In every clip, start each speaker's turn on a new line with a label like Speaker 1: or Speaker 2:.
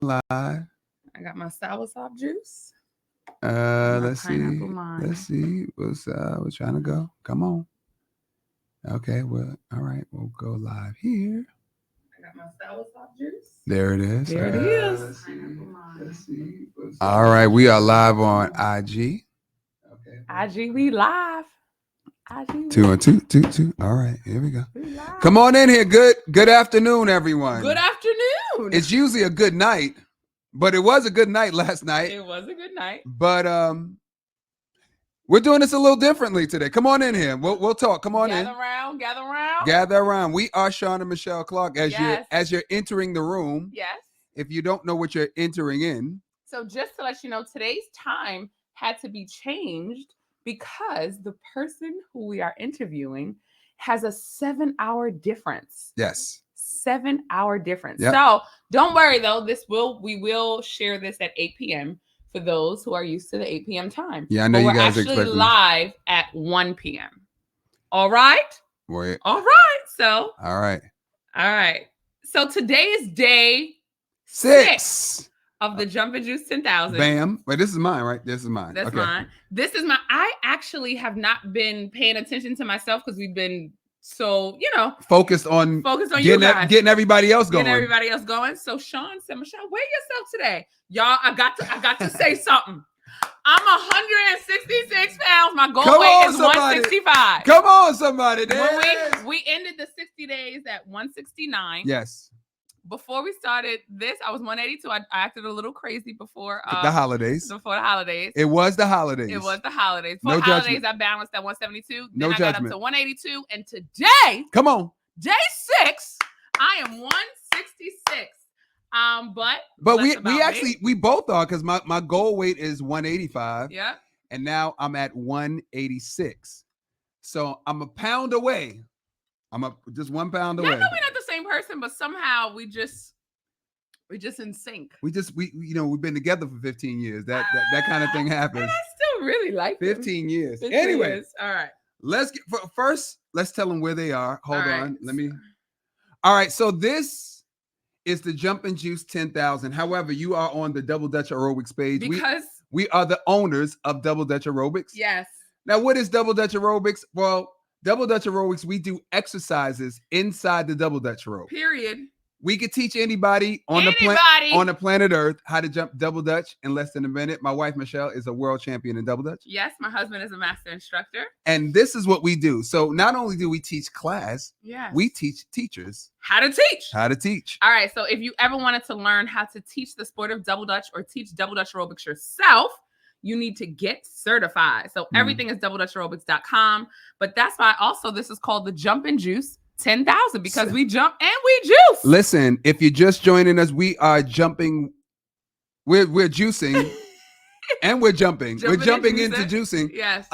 Speaker 1: live.
Speaker 2: I got my soursop juice. My
Speaker 1: Let's
Speaker 2: pineapple
Speaker 1: see.
Speaker 2: lime.
Speaker 1: Let's see. We're trying to go. Come on. Okay, well, all right, we'll go live here.
Speaker 2: I got my soursop juice.
Speaker 1: There it is.
Speaker 2: There it is.
Speaker 1: Let's see.
Speaker 2: Pineapple lime.
Speaker 1: Let's see. All right, we are live on IG. Okay.
Speaker 2: IG, we live. IG,
Speaker 1: Two and two. All right, here we go.
Speaker 2: we live.
Speaker 1: Come on in here. Good afternoon, everyone.
Speaker 2: Good afternoon.
Speaker 1: It's usually a good night, but it was a good night last night.
Speaker 2: It was a good night.
Speaker 1: But we're doing this a little differently today. Come on in here. We'll talk. Come on
Speaker 2: Gather
Speaker 1: in.
Speaker 2: around. Gather around.
Speaker 1: Gather around. We are Sean and Michelle Clark.
Speaker 2: Yes.
Speaker 1: As you're entering the room,
Speaker 2: Yes.
Speaker 1: if you don't know what you're entering in,
Speaker 2: So just to let you know, today's time had to be changed because the person who we are interviewing has a 7-hour difference.
Speaker 1: yes.
Speaker 2: 7-hour difference.
Speaker 1: Yep.
Speaker 2: So don't worry though, we will share this at 8 p.m. for those who are used to the 8 p.m. time.
Speaker 1: Yeah, I know
Speaker 2: But
Speaker 1: you
Speaker 2: we're
Speaker 1: guys
Speaker 2: actually
Speaker 1: expect
Speaker 2: live at 1 p.m. All right?
Speaker 1: Wait.
Speaker 2: All right. So,
Speaker 1: All right.
Speaker 2: all right. So today is day
Speaker 1: 6.
Speaker 2: of the Jumpin' Juice 10,000.
Speaker 1: Bam. Wait, this is mine, right? This is mine.
Speaker 2: That's
Speaker 1: okay.
Speaker 2: mine. This is my. I actually have not been paying attention to myself because we've been so,
Speaker 1: Focused on
Speaker 2: you guys.
Speaker 1: getting everybody else going.
Speaker 2: Getting everybody else going. So Sean said, Michelle, weigh yourself today. Y'all, I got to say something. I'm 166 pounds. My goal weight is 165.
Speaker 1: Come on, somebody.
Speaker 2: When we ended the 60 days at 169.
Speaker 1: Yes.
Speaker 2: Before we started this, I was 182. I acted a little crazy before
Speaker 1: the holidays.
Speaker 2: Before the holidays.
Speaker 1: It was the holidays.
Speaker 2: It was the holidays. Before
Speaker 1: No
Speaker 2: the holidays,
Speaker 1: judgment.
Speaker 2: I balanced at 172.
Speaker 1: No
Speaker 2: Then I
Speaker 1: judgment.
Speaker 2: got up to 182. And today,
Speaker 1: Come on.
Speaker 2: day 6, I am 166. But
Speaker 1: we actually we both are, because my goal weight is 185.
Speaker 2: Yeah.
Speaker 1: And now I'm at 186. So I'm a pound away. Just 1 pound away.
Speaker 2: I know we're not the same person, but somehow we're just in sync.
Speaker 1: We've been together for 15 years. That kind of thing happens.
Speaker 2: And I still really like
Speaker 1: 15 years.
Speaker 2: 15
Speaker 1: Anyway,
Speaker 2: years. All right.
Speaker 1: let's tell them where they are. Hold
Speaker 2: All right.
Speaker 1: on. All right. So this is the Jumpin' Juice 10,000. However, you are on the Double Dutch Aerobics page.
Speaker 2: Because
Speaker 1: we are the owners of Double Dutch Aerobics.
Speaker 2: yes.
Speaker 1: Now, what is Double Dutch Aerobics? Well, Double Dutch Aerobics, we do exercises inside the Double Dutch rope.
Speaker 2: Period.
Speaker 1: We could teach anybody on the planet Earth how to jump Double Dutch in less than a minute. My wife, Michelle, is a world champion in Double Dutch.
Speaker 2: Yes, my husband is a master instructor.
Speaker 1: And this is what we do. So not only do we teach class,
Speaker 2: Yes.
Speaker 1: we teach teachers
Speaker 2: how to teach.
Speaker 1: how to teach.
Speaker 2: All right. So if you ever wanted to learn how to teach the sport of Double Dutch or teach Double Dutch aerobics yourself, you need to get certified. So everything is doubledutchaerobics.com. But that's why also this is called the Jumpin' Juice 10,000, because we jump and we juice.
Speaker 1: Listen, if you're just joining us, we are jumping. We're juicing and we're jumping. We're jumping into juicing.
Speaker 2: Yes.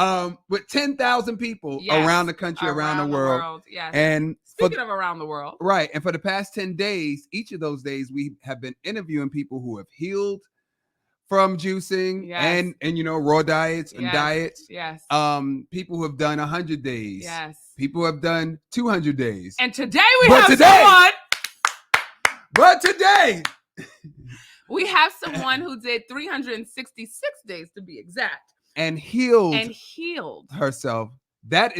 Speaker 1: With 10,000 people around the country, around the world.
Speaker 2: Yes.
Speaker 1: And
Speaker 2: speaking of around the world.
Speaker 1: Right. And for the past 10 days, each of those days, we have been interviewing people who have healed from juicing and raw diets and diets.
Speaker 2: Yes.
Speaker 1: People who have done 100 days.
Speaker 2: Yes.
Speaker 1: People who have done 200 days.
Speaker 2: And today we have someone.
Speaker 1: But today
Speaker 2: we have someone who did 366 days to be exact.
Speaker 1: And healed herself. That's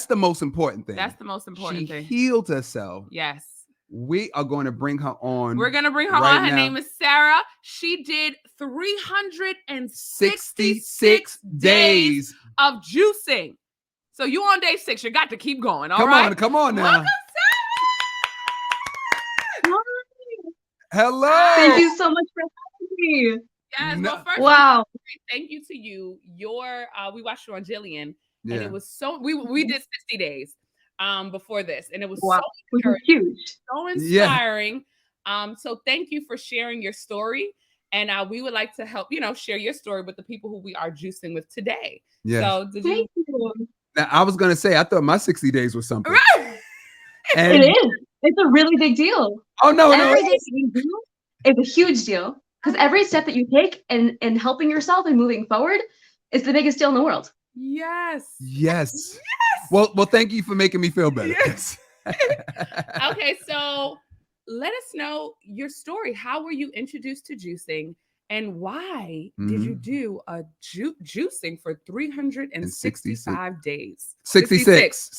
Speaker 1: the most important thing.
Speaker 2: That's the most important thing.
Speaker 1: She healed herself.
Speaker 2: Yes.
Speaker 1: We are going to bring her on.
Speaker 2: We're going to bring her on. Her name is Sarah. She did 366 days of juicing. So you on day 6. You got to keep going. All right.
Speaker 1: Come on now.
Speaker 2: Welcome, Sarah.
Speaker 1: Hello.
Speaker 3: Thank you so much for having me.
Speaker 2: Yes. Well, first,
Speaker 3: wow.
Speaker 2: Thank you to you. We watched you on Jillian, and it was so. We did 60 days. Before this, and it was so
Speaker 3: huge,
Speaker 2: so inspiring. So thank you for sharing your story, and we would like to help share your story with the people who we are juicing with today.
Speaker 1: Yeah.
Speaker 2: So
Speaker 3: thank you.
Speaker 1: Now, I was gonna say I thought my 60 days was something.
Speaker 2: Right.
Speaker 3: It is. It's a really big deal.
Speaker 1: Oh no,
Speaker 3: every day that you do is a huge deal, because every step that you take in helping yourself and moving forward is the biggest deal in the world.
Speaker 2: Yes.
Speaker 1: Well, thank you for making me feel better.
Speaker 2: Yes. Okay, so let us know your story. How were you introduced to juicing? And why did you do a juicing for 365 days?
Speaker 1: 66.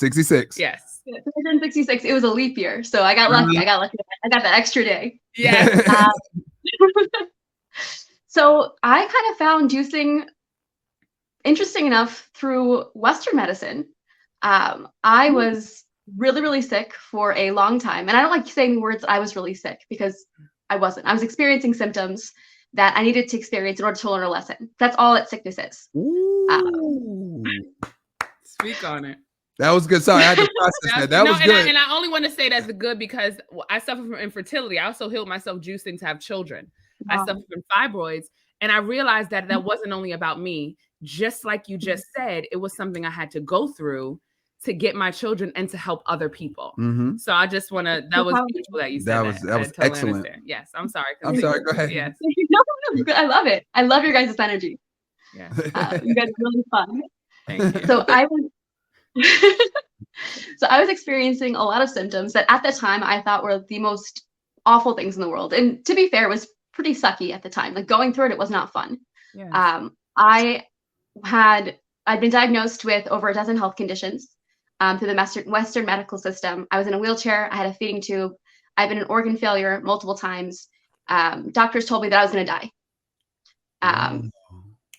Speaker 2: Yes.
Speaker 3: 366. It was a leap year. So I got lucky. I got that extra day.
Speaker 2: Yes.
Speaker 3: So I kind of found juicing interesting enough through Western medicine. I was really, really sick for a long time. And I don't like saying the words I was really sick because I wasn't. I was experiencing symptoms that I needed to experience in order to learn a lesson. That's all that sickness is.
Speaker 2: Speak on it.
Speaker 1: That was good. Sorry, I had to process that. That was good.
Speaker 2: And I only want to say that's good because I suffer from infertility. I also healed myself juicing to have children. Wow. I suffer from fibroids. And I realized that wasn't only about me. Just like you just said, it was something I had to go through to get my children and to help other people.
Speaker 1: Mm-hmm.
Speaker 2: So I just want to, that was beautiful that you said that.
Speaker 1: That was
Speaker 2: totally
Speaker 1: excellent.
Speaker 2: Understand. Yes, I'm sorry.
Speaker 1: I'm sorry, go ahead.
Speaker 2: Yes.
Speaker 3: No, I love it. I love your guys' energy.
Speaker 2: Yeah.
Speaker 3: You guys are really fun.
Speaker 2: Thank you.
Speaker 3: So I was experiencing a lot of symptoms that at the time I thought were the most awful things in the world. And to be fair, it was pretty sucky at the time. Like going through it was not fun.
Speaker 2: Yes.
Speaker 3: I'd been diagnosed with over a dozen health conditions through the Western medical system. I was in a wheelchair. I had a feeding tube. I've been an organ failure multiple times. Doctors told me that I was going to die. And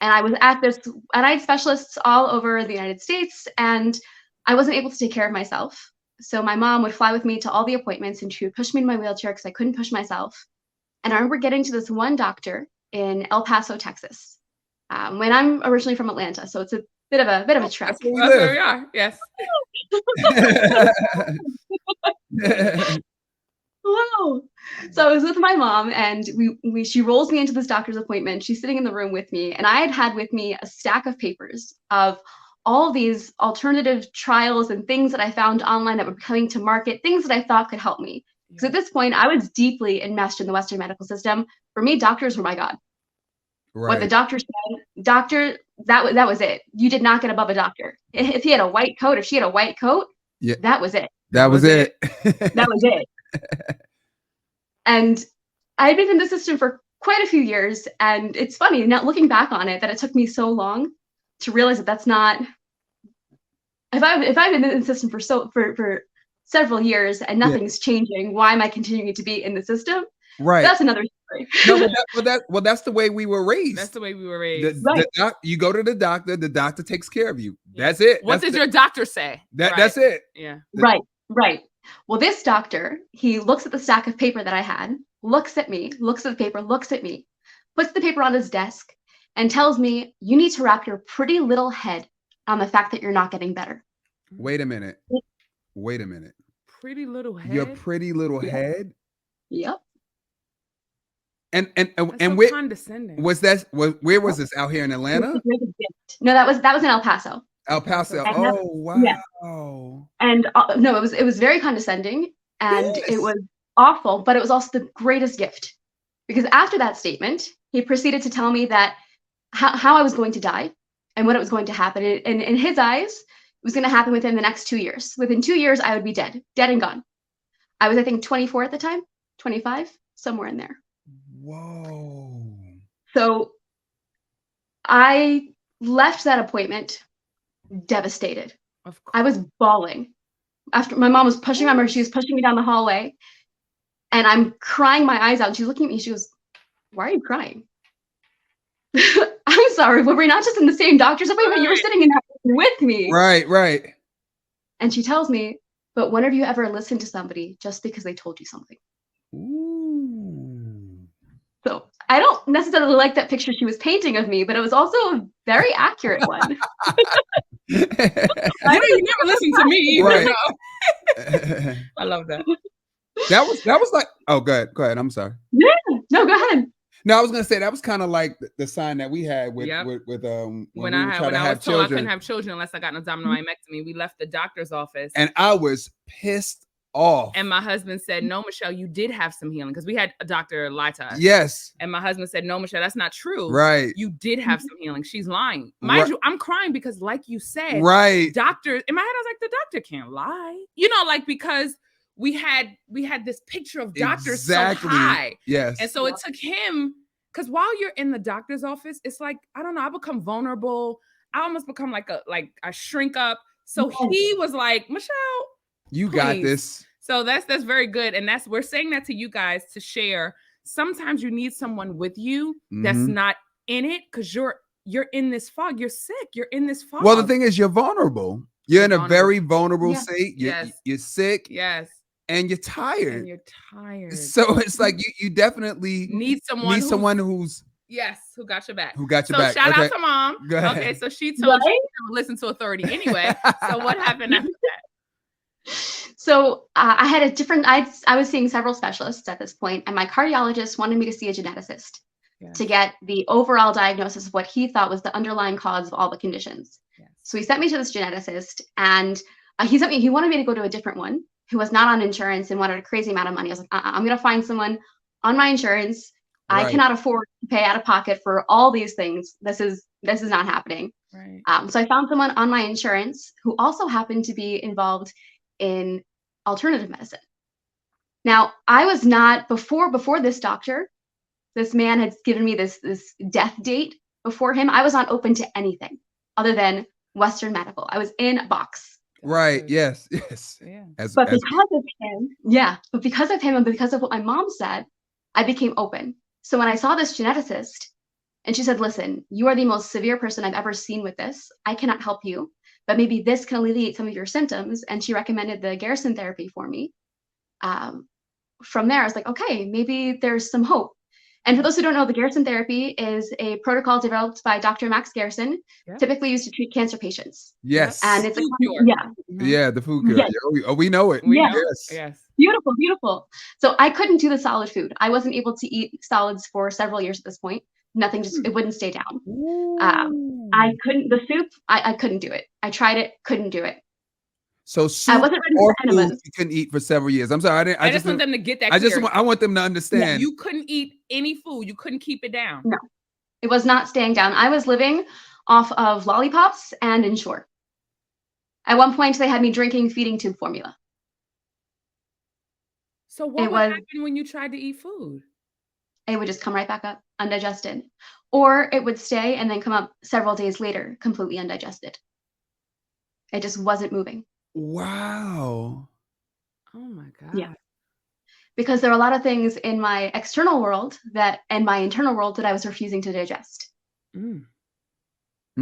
Speaker 3: I was at this, and I had specialists all over the United States, and I wasn't able to take care of myself. So my mom would fly with me to all the appointments, and she would push me in my wheelchair because I couldn't push myself. And I remember getting to this one doctor in El Paso, Texas. When I'm originally from Atlanta, so it's a bit of a trek.
Speaker 2: That's where we are. Yes.
Speaker 3: Wow. So I was with my mom, and she rolls me into this doctor's appointment. She's sitting in the room with me, and I had with me a stack of papers of all these alternative trials and things that I found online that were coming to market, things that I thought could help me. Because at this point, I was deeply enmeshed in the Western medical system. For me, doctors were my God. Right. What the doctor said, that was it. You did not get above a doctor. If he had a white coat, if she had a white coat,
Speaker 1: yeah,
Speaker 3: that was it.
Speaker 1: That was it.
Speaker 3: That was it. And I've been in the system for quite a few years, and it's funny now looking back on it that it took me so long to realize that that's not. If I've been in the system for several years and nothing's changing, why am I continuing to be in the system?
Speaker 1: Right.
Speaker 3: That's another story.
Speaker 1: No, that's the way we were raised.
Speaker 2: That's the way we were raised.
Speaker 1: You go to the doctor takes care of you. That's it.
Speaker 2: What did your doctor say?
Speaker 1: That's it.
Speaker 2: Yeah.
Speaker 3: Right. Well, this doctor, he looks at the stack of paper that I had, looks at me, looks at the paper, looks at me, puts the paper on his desk, and tells me, you need to wrap your pretty little head on the fact that you're not getting better.
Speaker 1: Wait a minute.
Speaker 2: Pretty little head?
Speaker 1: Your pretty little head?
Speaker 3: Yep.
Speaker 1: And
Speaker 2: so
Speaker 1: where
Speaker 2: condescending.
Speaker 1: Where was this? Out here in Atlanta?
Speaker 3: No, that was in El Paso.
Speaker 1: El Paso. Oh wow. Yeah.
Speaker 3: And no, it was very condescending, and it was awful, but it was also the greatest gift, because after that statement, he proceeded to tell me that how I was going to die and what it was going to happen. And in his eyes, it was going to happen within the next 2 years. Within 2 years, I would be dead and gone. I was, I think, 24 at the time, 25, somewhere in there.
Speaker 1: Whoa.
Speaker 3: So I left that appointment devastated.
Speaker 2: Of course.
Speaker 3: I was bawling. After my mom was pushing me, she was pushing me down the hallway, and I'm crying my eyes out. And she's looking at me. She goes, "Why are you crying?" I'm sorry, but we're not just in the same doctor's appointment. You were sitting in that with me.
Speaker 1: Right.
Speaker 3: And she tells me, "But when have you ever listened to somebody just because they told you something?"
Speaker 1: Ooh.
Speaker 3: So I don't necessarily like that picture she was painting of me, but it was also a very accurate one.
Speaker 2: You never listened to me either.
Speaker 1: Right.
Speaker 2: I love that.
Speaker 1: That was like, oh, go ahead. I'm sorry.
Speaker 3: Yeah, no, go ahead.
Speaker 1: No, I was gonna say that was kind of like the sign that we had with when I was told I
Speaker 2: couldn't have children unless I got an abdominal myomectomy. We left the doctor's office,
Speaker 1: and I was pissed off.
Speaker 2: And my husband said, "No, Michelle, you did have some healing," because we had a doctor lie to us.
Speaker 1: Yes.
Speaker 2: And my husband said, "No, Michelle, that's not true.
Speaker 1: Right.
Speaker 2: You did have some healing. She's lying." Mind you, I'm crying because, like you said,
Speaker 1: right.
Speaker 2: Doctor, in my head, I was like, the doctor can't lie. You know, like, because we had this picture of doctors
Speaker 1: Exactly.
Speaker 2: so high.
Speaker 1: Yes.
Speaker 2: And so it took him, because while you're in the doctor's office, it's like, I don't know, I become vulnerable. I almost become like a shrink up. So he was like, Michelle,
Speaker 1: you
Speaker 2: please.
Speaker 1: got this.
Speaker 2: So that's very good. And we're saying that to you guys to share. Sometimes you need someone with you that's not in it, because you're in this fog. You're sick. You're in this fog.
Speaker 1: Well, the thing is, you're vulnerable. You're in a very vulnerable state. You're sick.
Speaker 2: Yes.
Speaker 1: And you're tired.
Speaker 2: And you're tired.
Speaker 1: So it's like you definitely
Speaker 2: need someone
Speaker 1: who's
Speaker 2: who got your back.
Speaker 1: Who got your back.
Speaker 2: Shout out to mom.
Speaker 1: Go ahead.
Speaker 2: Okay, so she told you to listen to authority anyway. So what happened after that?
Speaker 3: So I had a different, I was seeing several specialists at this point, and my cardiologist wanted me to see a geneticist to get the overall diagnosis of what he thought was the underlying cause of all the conditions. Yes. So he sent me to this geneticist, and he wanted me to go to a different one who was not on insurance and wanted a crazy amount of money. I was like, I'm going to find someone on my insurance. Right. I cannot afford to pay out of pocket for all these things. This is not happening.
Speaker 2: Right.
Speaker 3: So I found someone on my insurance who also happened to be involved in alternative medicine. Now, I was not before this doctor. This man had given me this death date before him. I was not open to anything other than Western medical. I was in a box.
Speaker 1: Right. Yes. Yeah.
Speaker 3: Because of him and because of what my mom said, I became open. So when I saw this geneticist and she said, listen, you are the most severe person I've ever seen with this. I cannot help you, but maybe this can alleviate some of your symptoms. And she recommended the Garrison therapy for me. From there, I was like, okay, maybe there's some hope. And for those who don't know, the Garrison therapy is a protocol developed by Dr. Max Garrison, typically used to treat cancer patients.
Speaker 1: Yes.
Speaker 3: And it's
Speaker 2: food cure.
Speaker 1: Yeah, the food cure.
Speaker 3: Yes.
Speaker 1: We know it.
Speaker 2: Yes.
Speaker 3: Beautiful, beautiful. So I couldn't do the solid food. I wasn't able to eat solids for several years at this point. Nothing, it wouldn't stay down. I couldn't, the soup, I couldn't do it. I tried it, couldn't do it.
Speaker 1: So soup or food you couldn't eat for several years. I'm sorry,
Speaker 2: I just want them to get that.
Speaker 1: I want them to understand.
Speaker 2: Yeah, you couldn't eat any food. You couldn't keep it down.
Speaker 3: No, it was not staying down. I was living off of lollipops and Ensure. At one point, they had me drinking feeding tube formula.
Speaker 2: So what would happen when you tried to eat food?
Speaker 3: It would just come right back up, undigested. Or it would stay and then come up several days later, completely undigested. It just wasn't moving.
Speaker 1: Wow.
Speaker 2: Oh my God.
Speaker 3: Yeah. Because there are a lot of things in my external world and my internal world that I was refusing to digest.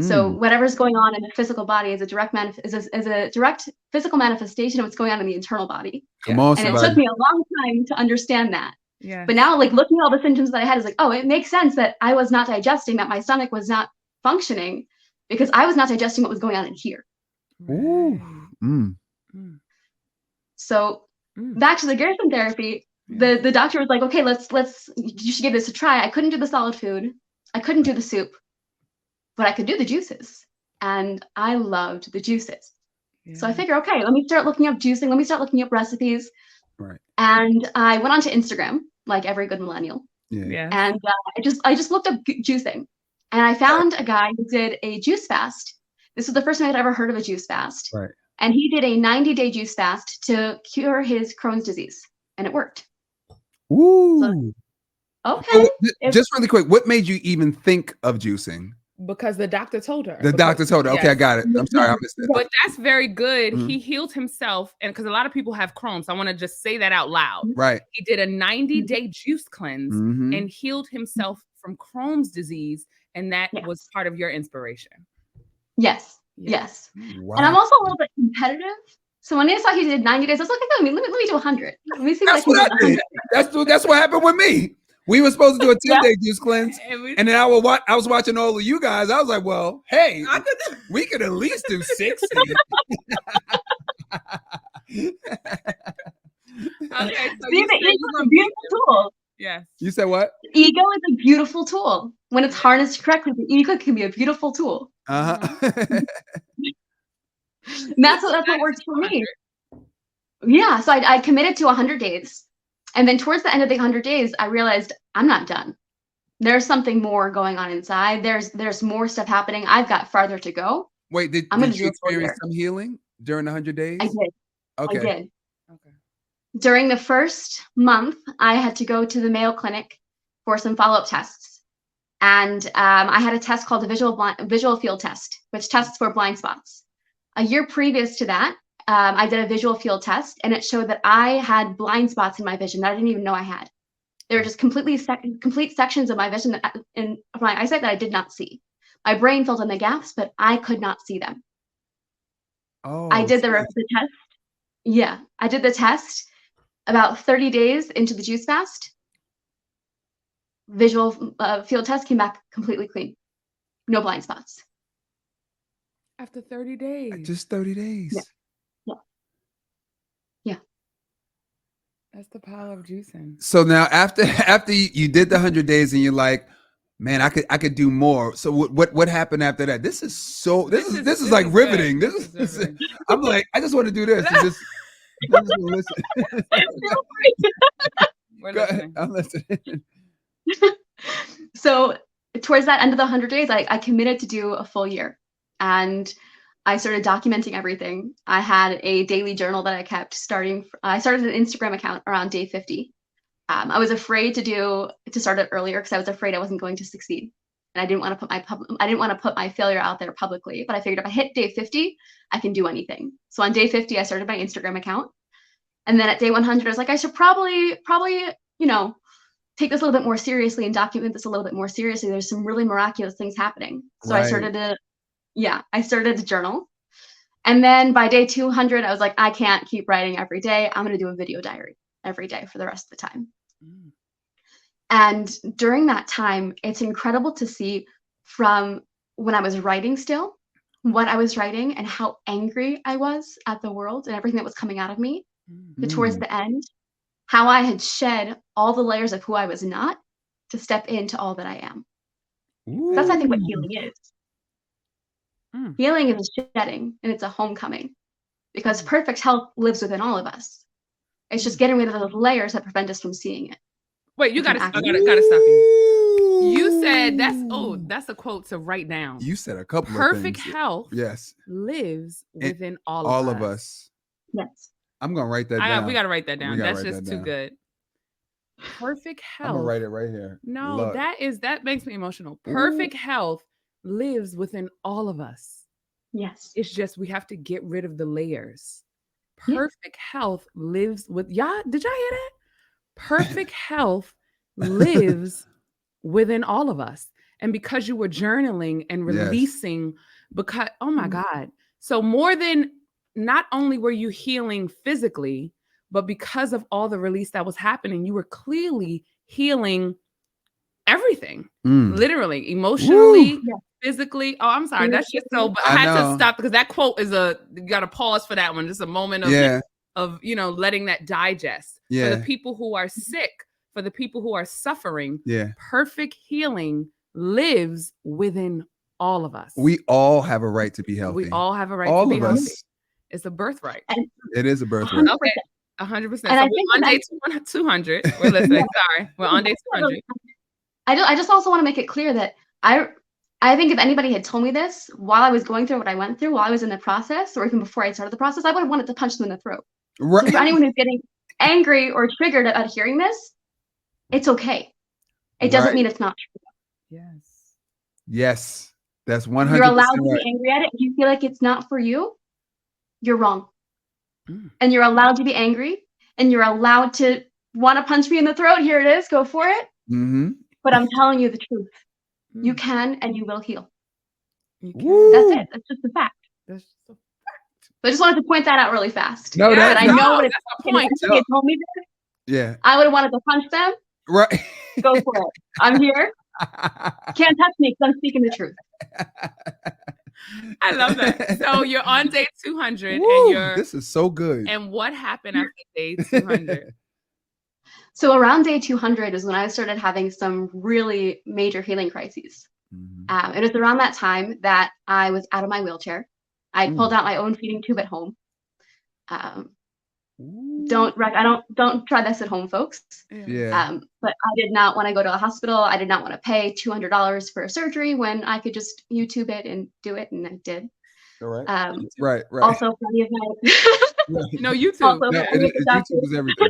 Speaker 3: So whatever's going on in the physical body is a direct physical manifestation of what's going on in the internal body.
Speaker 1: Come on,
Speaker 3: and it took me a long time to understand that.
Speaker 2: Yeah.
Speaker 3: But now, like, looking at all the symptoms that I had is like, oh, it makes sense that I was not digesting, that my stomach was not functioning because I was not digesting what was going on in here.
Speaker 1: Ooh.
Speaker 3: So back to the Garrison therapy, the doctor was like, okay, you should give this a try. I couldn't do the solid food. I couldn't do the soup, but I could do the juices. And I loved the juices. Yeah. So I figured, okay, let me start looking up juicing. Let me start looking up recipes.
Speaker 1: Right.
Speaker 3: And I went onto Instagram, like every good millennial.
Speaker 2: Yeah.
Speaker 3: And I just looked up juicing, and I found a guy who did a juice fast. This was the first time I'd ever heard of a juice fast.
Speaker 1: Right.
Speaker 3: And he did a 90-day juice fast to cure his Crohn's disease, and it worked.
Speaker 1: Ooh.
Speaker 3: So, okay.
Speaker 1: So, just really quick, what made you even think of juicing?
Speaker 2: Because the doctor told her.
Speaker 1: Doctor told her. Okay, I got it. I'm sorry, I missed it.
Speaker 2: But that's very good. He healed himself, and because a lot of people have Crohn's, so I want to just say that out loud.
Speaker 1: Right.
Speaker 2: He did a 90-day juice cleanse and healed himself from Crohn's disease, and that was part of your inspiration.
Speaker 3: Yes. Yes.
Speaker 1: Wow.
Speaker 3: And I'm also a little bit competitive. So when I saw he did 90 days, I was like, okay, let me do 100. Let me see what I can do. 100.
Speaker 1: That's what happened with me. We were supposed to do a 10-day juice cleanse, and then I was watching all of you guys. I was like, well, hey, we could at least do 60.
Speaker 3: Okay, so the ego is a beautiful tool.
Speaker 2: Yes.
Speaker 1: You said what?
Speaker 3: Ego is a beautiful tool. When it's harnessed correctly, the ego can be a beautiful tool. And that's what works for me. Yeah, so I committed to 100 days. And then towards the end of the 100 days, I realized I'm not done. There's something more going on inside. There's more stuff happening. I've got farther to go.
Speaker 1: Wait, did you experience some healing during the 100 days?
Speaker 3: I did.
Speaker 1: Okay.
Speaker 3: I did.
Speaker 2: Okay.
Speaker 3: During the first month, I had to go to the Mayo Clinic for some follow-up tests. And I had a test called the visual field test, which tests for blind spots. A year previous to that, I did a visual field test, and it showed that I had blind spots in my vision that I didn't even know I had. They were just complete sections of my vision in my eyesight that I did not see. My brain filled in the gaps, but I could not see them.
Speaker 1: Oh,
Speaker 3: I did the test. Yeah, I did the test about 30 days into the juice fast. Visual field test came back completely clean. No blind spots.
Speaker 2: After 30 days.
Speaker 1: Just 30 days.
Speaker 3: Yeah.
Speaker 2: That's the power of juicing.
Speaker 1: So now after you did the 100 days and you're like, man, I could do more. So what happened after that? This is like riveting. This is I'm like, I just want to do this. And just listen.
Speaker 2: We're listening.
Speaker 1: I'm listening.
Speaker 3: So towards that end of the 100 days, I committed to do a full year, and I started documenting everything. I had a daily journal that I kept I started an Instagram account around day 50. I was afraid to start it earlier because I was afraid I wasn't going to succeed, and I didn't want to put my failure out there publicly. But I figured if I hit day 50, I can do anything. So on day 50, I started my Instagram account, and then at day 100, I was like, I should probably take this a little bit more seriously and document this a little bit more seriously. There's some really miraculous things happening. So right. I started a journal. And then by day 200, I was like, I can't keep writing every day. I'm going to do a video diary every day for the rest of the time. Mm. And during that time, it's incredible to see from when I was writing still, what I was writing and how angry I was at the world and everything that was coming out of me. But towards the end, how I had shed all the layers of who I was not to step into all that I am. That's, I think, what healing is. Healing is shedding, and it's a homecoming, because perfect health lives within all of us. It's just getting rid of those layers that prevent us from seeing it.
Speaker 2: Wait, I gotta stop you. You said that's a quote to write down.
Speaker 1: You said a couple
Speaker 2: perfect
Speaker 1: of things.
Speaker 2: Health
Speaker 1: yes
Speaker 2: lives within all
Speaker 1: of us.
Speaker 3: Yes.
Speaker 1: I'm gonna write that down.
Speaker 2: We gotta write that down. That's just too good. Perfect health.
Speaker 1: I'm gonna write it right here.
Speaker 2: No, look. That makes me emotional. Perfect health lives within all of us.
Speaker 3: Yes.
Speaker 2: It's just we have to get rid of the layers. Perfect health lives with y'all. Did y'all hear that? Perfect health lives within all of us. And because you were journaling and releasing, because oh my God. So more than not only were you healing physically, but because of all the release that was happening, you were clearly healing everything, literally, emotionally, physically. Oh, I'm sorry. That's just so, but I had to stop because that quote is you got to pause for that one. Just a moment of letting that digest. For the people who are sick, for the people who are suffering, perfect healing lives within all of us.
Speaker 1: We all have a right to be healthy.
Speaker 2: We all have a right to be healthy. It's a birthright.
Speaker 1: It is a birthright.
Speaker 2: Okay. 100%. So we're on day 200. We're listening. Sorry. We're on day 200.
Speaker 3: I just also want to make it clear that I think if anybody had told me this while I was going through what I went through, while I was in the process, or even before I started the process, I would have wanted to punch them in the throat. Right. So for anyone who's getting angry or triggered at hearing this, it's okay. It doesn't mean it's not true.
Speaker 1: Yes. That's 100%.
Speaker 3: You're allowed to be angry at it. If you feel like it's not for you, you're wrong. And you're allowed to be angry, and you're allowed to want to punch me in the throat. Here it is. Go for it. But I'm telling you the truth. You can and you will heal. That's it. That's just a fact. That's just a fact. So I just wanted to point that out really fast.
Speaker 1: No,
Speaker 3: I know what it's point. If they told me this, I would have wanted to punch them.
Speaker 1: Right.
Speaker 3: Go for it. I'm here. Can't touch me because I'm speaking the truth.
Speaker 2: I love that. So you're on day 200.
Speaker 1: And this is so good.
Speaker 2: And what happened after day 200?
Speaker 3: So around day 200 is when I started having some really major healing crises. It was around that time that I was out of my wheelchair. I pulled out my own feeding tube at home. Don't try this at home, folks. But I did not want to go to a hospital. I did not want to pay $200 for a surgery when I could just YouTube it and do it, and I did.
Speaker 1: Right.
Speaker 3: Also, plenty of my
Speaker 2: No, YouTube.
Speaker 3: Also,
Speaker 1: No,
Speaker 3: I get the doctor-
Speaker 1: YouTube is everything.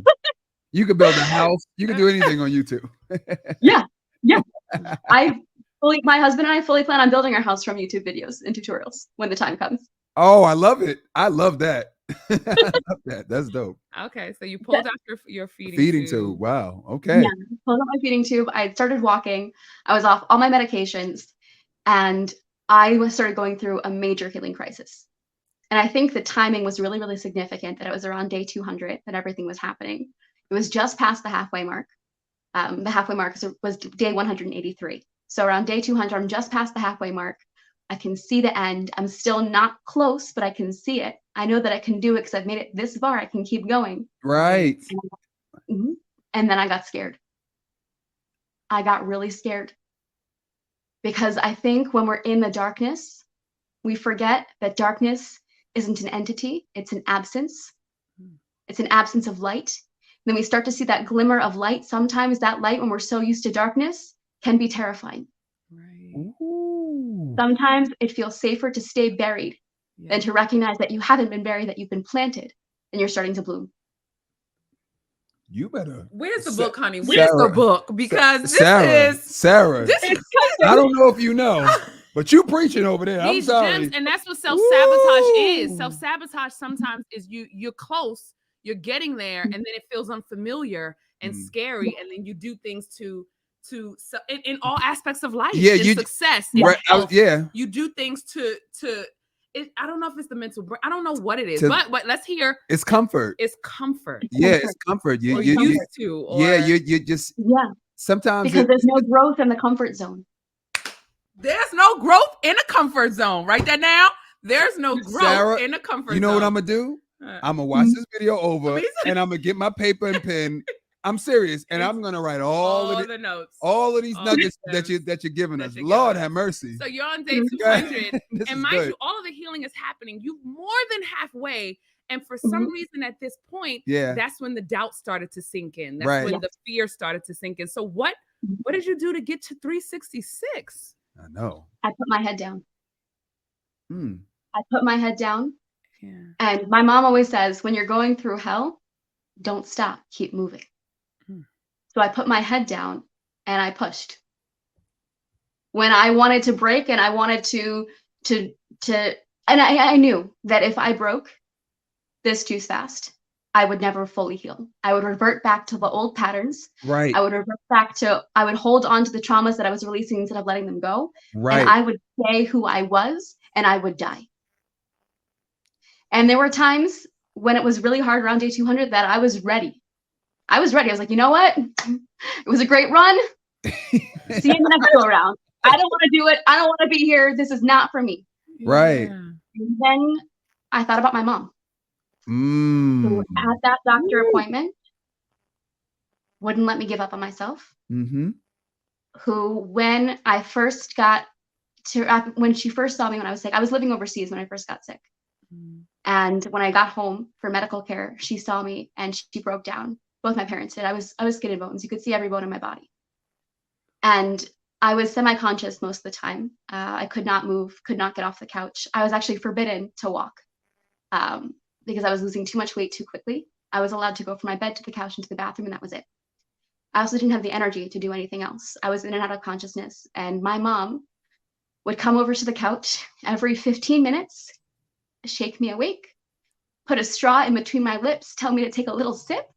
Speaker 1: You could build a house. You can do anything on YouTube.
Speaker 3: Yeah. My husband and I fully plan on building our house from YouTube videos and tutorials when the time comes.
Speaker 1: Oh, I love it. I love that. I love that. That's dope.
Speaker 2: Okay, so you pulled out your
Speaker 1: Feeding tube. Wow. Okay.
Speaker 3: Yeah, pulled out my feeding tube. I started walking. I was off all my medications, and I started going through a major healing crisis. And I think the timing was really, really significant. That it was around day 200 that everything was happening. It was just past the halfway mark. The halfway mark was day 183. So around day 200, I'm just past the halfway mark. I can see the end. I'm still not close, but I can see it. I know that I can do it because I've made it this far. I can keep going.
Speaker 1: Right.
Speaker 3: And then I got scared. I got really scared. Because I think when we're in the darkness, we forget that darkness isn't an entity, it's an absence. It's an absence of light. Then we start to see that glimmer of light. Sometimes that light, when we're so used to darkness, can be terrifying.
Speaker 2: Right.
Speaker 1: Ooh.
Speaker 3: Sometimes it feels safer to stay buried than to recognize that you haven't been buried, that you've been planted, and you're starting to bloom.
Speaker 1: You better.
Speaker 2: Where's the book, honey? Where's the book? Because
Speaker 1: Sarah.
Speaker 2: This is
Speaker 1: I don't know if you know, but you preaching over there. I'm sorry.
Speaker 2: Gems, and that's what self-sabotage is. Self-sabotage sometimes is you're close, you're getting there, and then it feels unfamiliar and scary, and then you do things to in all aspects of life.
Speaker 1: Yeah,
Speaker 2: in success. In
Speaker 1: right.
Speaker 2: health,
Speaker 1: Yeah.
Speaker 2: You do things to I don't know if it's the mental brain. I don't know what it is, but let's hear.
Speaker 1: It's comfort.
Speaker 2: It's comfort.
Speaker 1: Yeah, it's comfort. You just sometimes
Speaker 3: because there's no growth in the comfort zone.
Speaker 2: There's no growth in a comfort zone. Write that down. There's no growth
Speaker 1: Sarah,
Speaker 2: in a comfort zone.
Speaker 1: You know what I'm gonna do? I'm gonna watch this video over and I'm gonna get my paper and pen. I'm serious, and I'm gonna write all of
Speaker 2: the notes,
Speaker 1: all of these nuggets that you're giving us. Lord have mercy.
Speaker 2: So you're on day 200, and mind you, all of the healing is happening. You more than halfway, and for some reason at this point, that's when the doubt started to sink in. That's when the fear started to sink in. So what did you do to get to 366?
Speaker 1: I know.
Speaker 3: I put my head down. I put my head down. Yeah. And my mom always says, when you're going through hell, don't stop, keep moving. So I put my head down and I pushed. When I wanted to break and I wanted to and I knew that if I broke this too fast, I would never fully heal. I would revert back to the old patterns.
Speaker 1: Right.
Speaker 3: I would revert back to, I would hold on to the traumas that I was releasing instead of letting them go.
Speaker 1: Right.
Speaker 3: And I would say who I was and I would die. And there were times when it was really hard around day 200 that I was ready. I was ready. I was like, you know what? It was a great run. See you in the next go around. I don't want to do it. I don't want to be here. This is not for me.
Speaker 1: Right.
Speaker 3: And then I thought about my mom. Who at that doctor appointment wouldn't let me give up on myself. Who, when I first got to, when she first saw me when I was sick, I was living overseas when I first got sick. And when I got home for medical care, she saw me and she broke down. Both my parents did. I was skin and bones. You could see every bone in my body. And I was semi-conscious most of the time. I could not move, could not get off the couch. I was actually forbidden to walk because I was losing too much weight too quickly. I was allowed to go from my bed to the couch into the bathroom, and that was it. I also didn't have the energy to do anything else. I was in and out of consciousness. And my mom would come over to the couch every 15 minutes, shake me awake, put a straw in between my lips, tell me to take a little sip,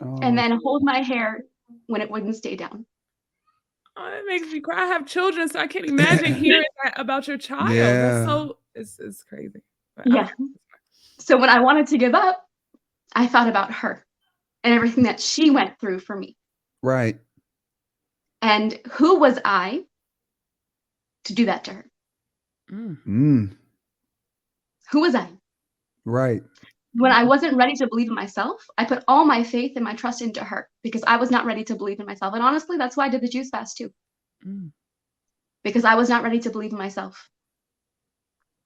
Speaker 3: and then hold my hair when it wouldn't stay down.
Speaker 2: Oh, that makes me cry. I have children, so I can't imagine hearing that about your child. That's so, it's crazy. But
Speaker 3: yeah. So when I wanted to give up, I thought about her and everything that she went through for me.
Speaker 1: Right.
Speaker 3: And who was I to do that to her? Who was I?
Speaker 1: Right.
Speaker 3: When I wasn't ready to believe in myself, I put all my faith and my trust into her because I was not ready to believe in myself. And honestly, that's why I did the juice fast too. Because I was not ready to believe in myself.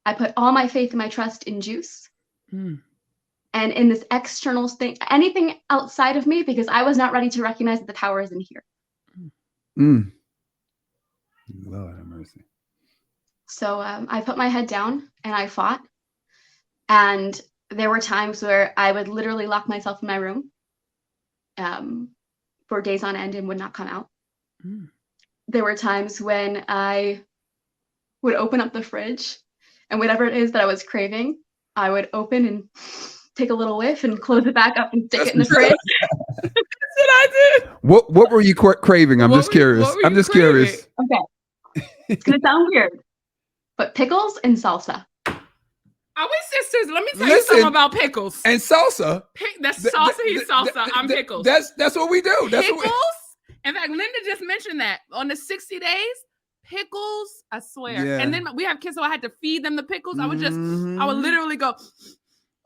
Speaker 3: I put all my faith and my trust in juice and in this external thing, anything outside of me, because I was not ready to recognize that the power is in here.
Speaker 1: Lord have mercy.
Speaker 3: So I put my head down and I fought. And there were times where I would literally lock myself in my room for days on end and would not come out. There were times when I would open up the fridge and whatever it is that I was craving, I would open and take a little whiff and close it back up and stick it in the fridge.
Speaker 2: That's what I did.
Speaker 1: What were you craving? I'm just curious. I'm just curious.
Speaker 3: Okay. It's going to sound weird, but pickles and salsa.
Speaker 2: Are we sisters? Let me tell you something about pickles.
Speaker 1: And salsa.
Speaker 2: That's salsa, he's salsa. I'm pickles.
Speaker 1: That's what we do. That's
Speaker 2: pickles?
Speaker 1: What
Speaker 2: in fact, Linda just mentioned that on the 60 days, pickles, I swear.
Speaker 1: Yeah.
Speaker 2: And then we have kids, so I had to feed them the pickles. I would literally go,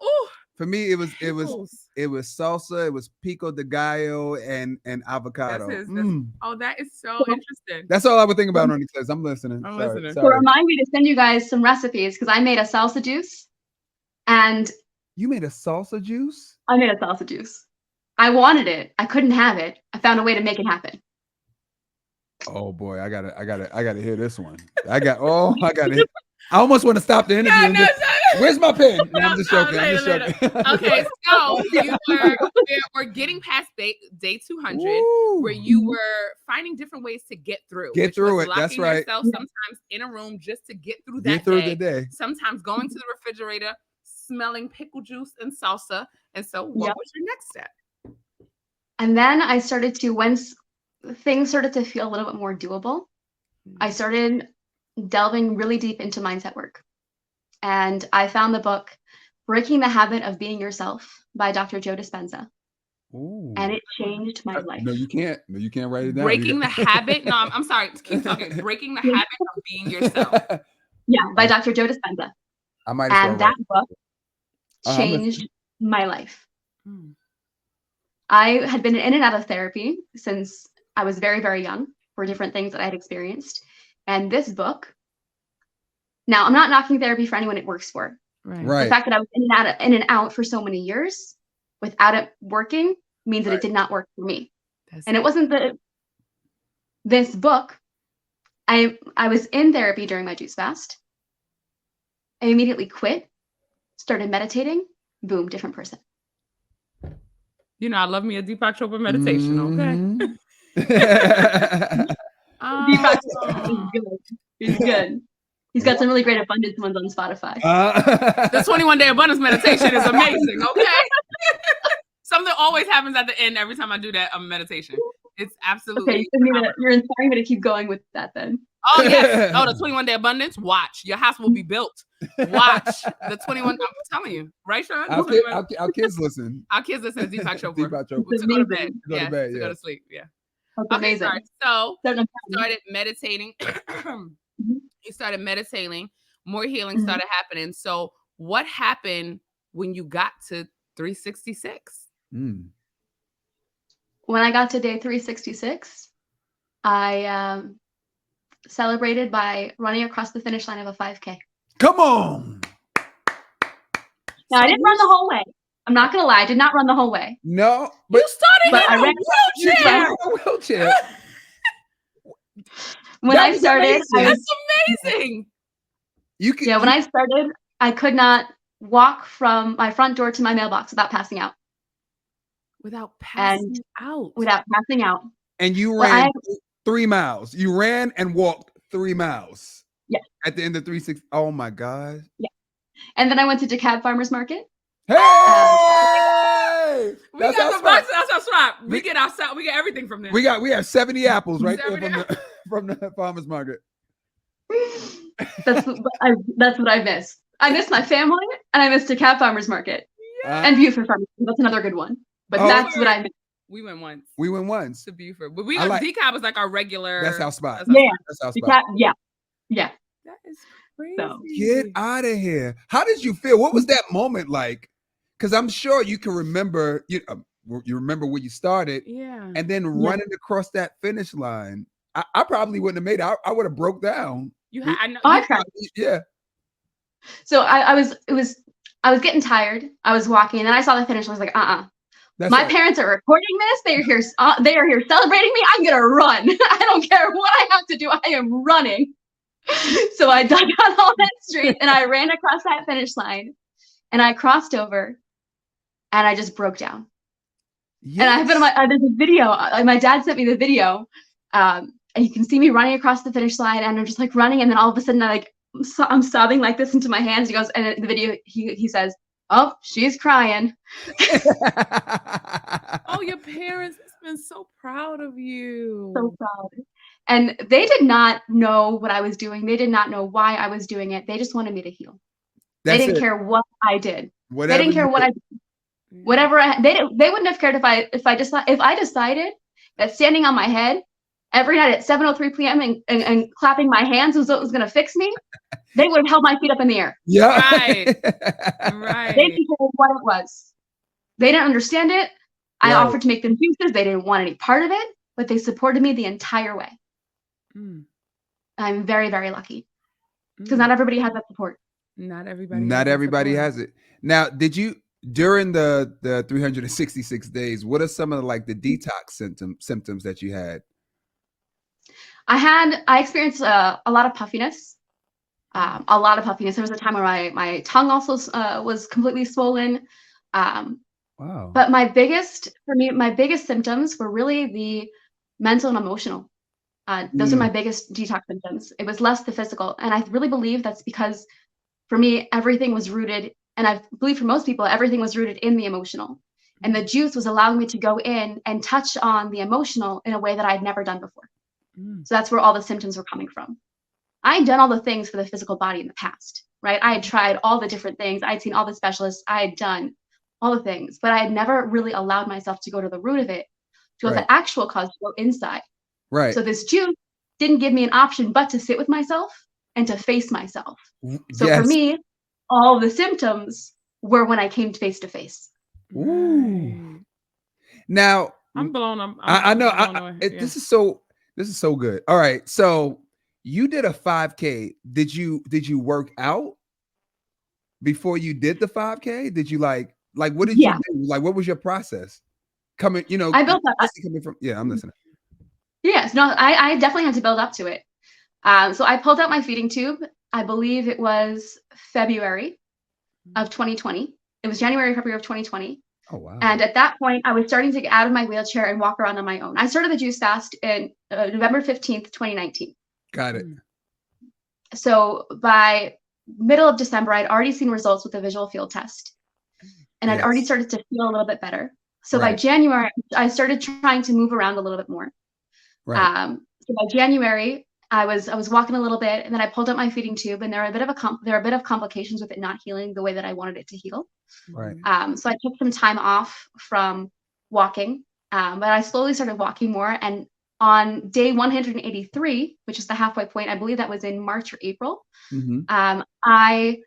Speaker 2: ooh.
Speaker 1: For me, it was salsa, it was pico de gallo, and avocado.
Speaker 2: That is so interesting.
Speaker 1: That's all I would think about on these days. I'm listening.
Speaker 2: Sorry.
Speaker 3: So remind me to send you guys some recipes because I made a salsa juice. And
Speaker 1: you made a salsa juice?
Speaker 3: I made a salsa juice. I wanted it. I couldn't have it. I found a way to make it happen.
Speaker 1: Oh boy, I gotta hear this one. I gotta. I almost want to stop the interview. Where's my pen? No, I'm just joking.
Speaker 2: Okay, so we're getting past day 200, where you were finding different ways to get through.
Speaker 1: Get through it. That's right.
Speaker 2: Yourself sometimes in a room just to get through that
Speaker 1: the day.
Speaker 2: Sometimes going to the refrigerator, smelling pickle juice and salsa. And so, what was your next step?
Speaker 3: And then I started to, once things started to feel a little bit more doable, I started delving really deep into mindset work. And I found the book Breaking the Habit of Being Yourself by Dr. Joe Dispenza.
Speaker 1: Ooh.
Speaker 3: And it changed my life.
Speaker 1: No, you can't write it down.
Speaker 2: Breaking the habit. No, I'm sorry. Keep talking. Breaking the habit of being yourself.
Speaker 3: Yeah, by Dr. Joe Dispenza. And that book changed my life. I had been in and out of therapy since I was very, very young for different things that I had experienced. And this book, now I'm not knocking therapy for anyone it works for.
Speaker 1: Right.
Speaker 3: The fact that I was in and out for so many years without it working means that it did not work for me. It wasn't this book. I was in therapy during my juice fast. I immediately quit, started meditating, boom, different person.
Speaker 2: You know, I love me a Deepak Chopra meditation, okay?
Speaker 3: Deepak Chopra is good. He's good. He's got some really great abundance ones on Spotify.
Speaker 2: The 21-day abundance meditation is amazing, okay? Something always happens at the end every time I do that meditation. It's absolutely.
Speaker 3: Okay, you're inspiring me to keep going with that then.
Speaker 2: Oh, yes. Oh, the 21-day abundance. Watch. Your house will be built. Watch the 21. I'm telling you. Right, Sean?
Speaker 1: Our kids listen.
Speaker 2: Our kids listen to Deepak Chopra.
Speaker 1: To
Speaker 2: go to bed. To go to sleep. Yeah.
Speaker 3: That's amazing.
Speaker 2: Sorry. So you started meditating. You started meditating. More healing started happening. So what happened when you got to 366?
Speaker 3: When I got to day 366, I celebrated by running across the finish line of a 5K.
Speaker 1: Come on.
Speaker 3: Now, I didn't run the whole way. I'm not going to lie. I did not run the whole way.
Speaker 1: No. But
Speaker 2: you started in a
Speaker 1: wheelchair.
Speaker 3: When I started,
Speaker 2: that's amazing.
Speaker 3: When I started, I could not walk from my front door to my mailbox without passing out.
Speaker 2: Without passing out.
Speaker 1: And you ran 3 miles. You ran and walked 3 miles.
Speaker 3: Yeah.
Speaker 1: At the end of 360. Oh my God.
Speaker 3: Yeah. And then I went to DeKalb Farmers Market.
Speaker 1: Hey!
Speaker 2: That's our spot. We get everything from there.
Speaker 1: We have 70 apples right there from the farmers market.
Speaker 3: That's what I miss. I miss my family and I miss DeKalb Farmers Market. And Buford Farmers. That's another good one. But that's what I miss.
Speaker 2: We went once.
Speaker 3: To
Speaker 2: Buford. But DeKalb was like our regular.
Speaker 1: That's our spot.
Speaker 3: That's
Speaker 1: our spot.
Speaker 3: Yeah.
Speaker 2: That is crazy.
Speaker 1: So, get out of here. How did you feel? What was that moment like? Because I'm sure you can remember, you remember where you started, and then running across that finish line. I probably wouldn't have made it. I would have broke down.
Speaker 3: I tried.
Speaker 1: Yeah.
Speaker 3: So I was getting tired. I was walking, and then I saw the finish. I was like, My parents are recording this. They are here. They are here celebrating me. I'm gonna run. I don't care what I have to do. I am running. So I dug out all that street and I ran across that finish line. and I crossed over and I just broke down.
Speaker 1: Yes.
Speaker 3: And I've been on there's a video. My dad sent me the video, and you can see me running across the finish line, and I'm just like running, and then all of a sudden I'm sobbing like this into my hands. He goes, and in the video he says, "Oh, she's crying."
Speaker 2: Oh, your parents have been so proud of you.
Speaker 3: So proud. And they did not know what I was doing. They did not know why I was doing it. They just wanted me to heal. They didn't care what I did.
Speaker 1: Whatever
Speaker 3: they didn't care what I did. Whatever they wouldn't have cared if I decided that standing on my head every night at 7:03 p.m. and clapping my hands was what was going to fix me. They would have held my feet up in the air.
Speaker 1: Yeah.
Speaker 2: Right.
Speaker 3: They didn't care what it was. They didn't understand it. I offered to make them juices. They didn't want any part of it, but they supported me the entire way. I'm very, very lucky because not everybody has that support.
Speaker 2: Not everybody.
Speaker 1: Not everybody has it. Now, did you during the 366 days? What are some of the detox symptoms that you had?
Speaker 3: I experienced a lot of puffiness. There was a time where my tongue also was completely swollen.
Speaker 1: Wow.
Speaker 3: But my biggest symptoms were really the mental and emotional. Those are my biggest detox symptoms. It was less the physical. And I really believe that's because for me, everything was rooted, and I believe for most people, everything was rooted in the emotional. And the juice was allowing me to go in and touch on the emotional in a way that I'd never done before. So that's where all the symptoms were coming from. I had done all the things for the physical body in the past, right? I had tried all the different things. I had seen all the specialists. I had done all the things, but I had never really allowed myself to go to the root of it, to go to the actual cause, to go inside.
Speaker 1: Right.
Speaker 3: So this juice didn't give me an option but to sit with myself and to face myself. So for me, all the symptoms were when I came face to face.
Speaker 1: Ooh. Now
Speaker 2: I'm blown.
Speaker 1: I know. This is so good. All right. So you did a 5K. Did you work out before you did the 5K? Did you like what did you do? Like, what was your process? Coming,
Speaker 3: I built up.
Speaker 1: Coming from, I'm listening.
Speaker 3: Yes, no, I definitely had to build up to it. So I pulled out my feeding tube. I believe it was February of 2020. It was January, February of 2020.
Speaker 1: Oh, wow.
Speaker 3: And at that point, I was starting to get out of my wheelchair and walk around on my own. I started the juice fast in November 15th, 2019.
Speaker 1: Got it.
Speaker 3: So by middle of December, I'd already seen results with the visual field test. And I'd already started to feel a little bit better. So by January, I started trying to move around a little bit more.
Speaker 1: Right.
Speaker 3: So by January, I was walking a little bit, and then I pulled out my feeding tube, and there were a bit of complications with it not healing the way that I wanted it to heal.
Speaker 1: Right.
Speaker 3: So I took some time off from walking, but I slowly started walking more. And on day 183, which is the halfway point, I believe that was in March or April, I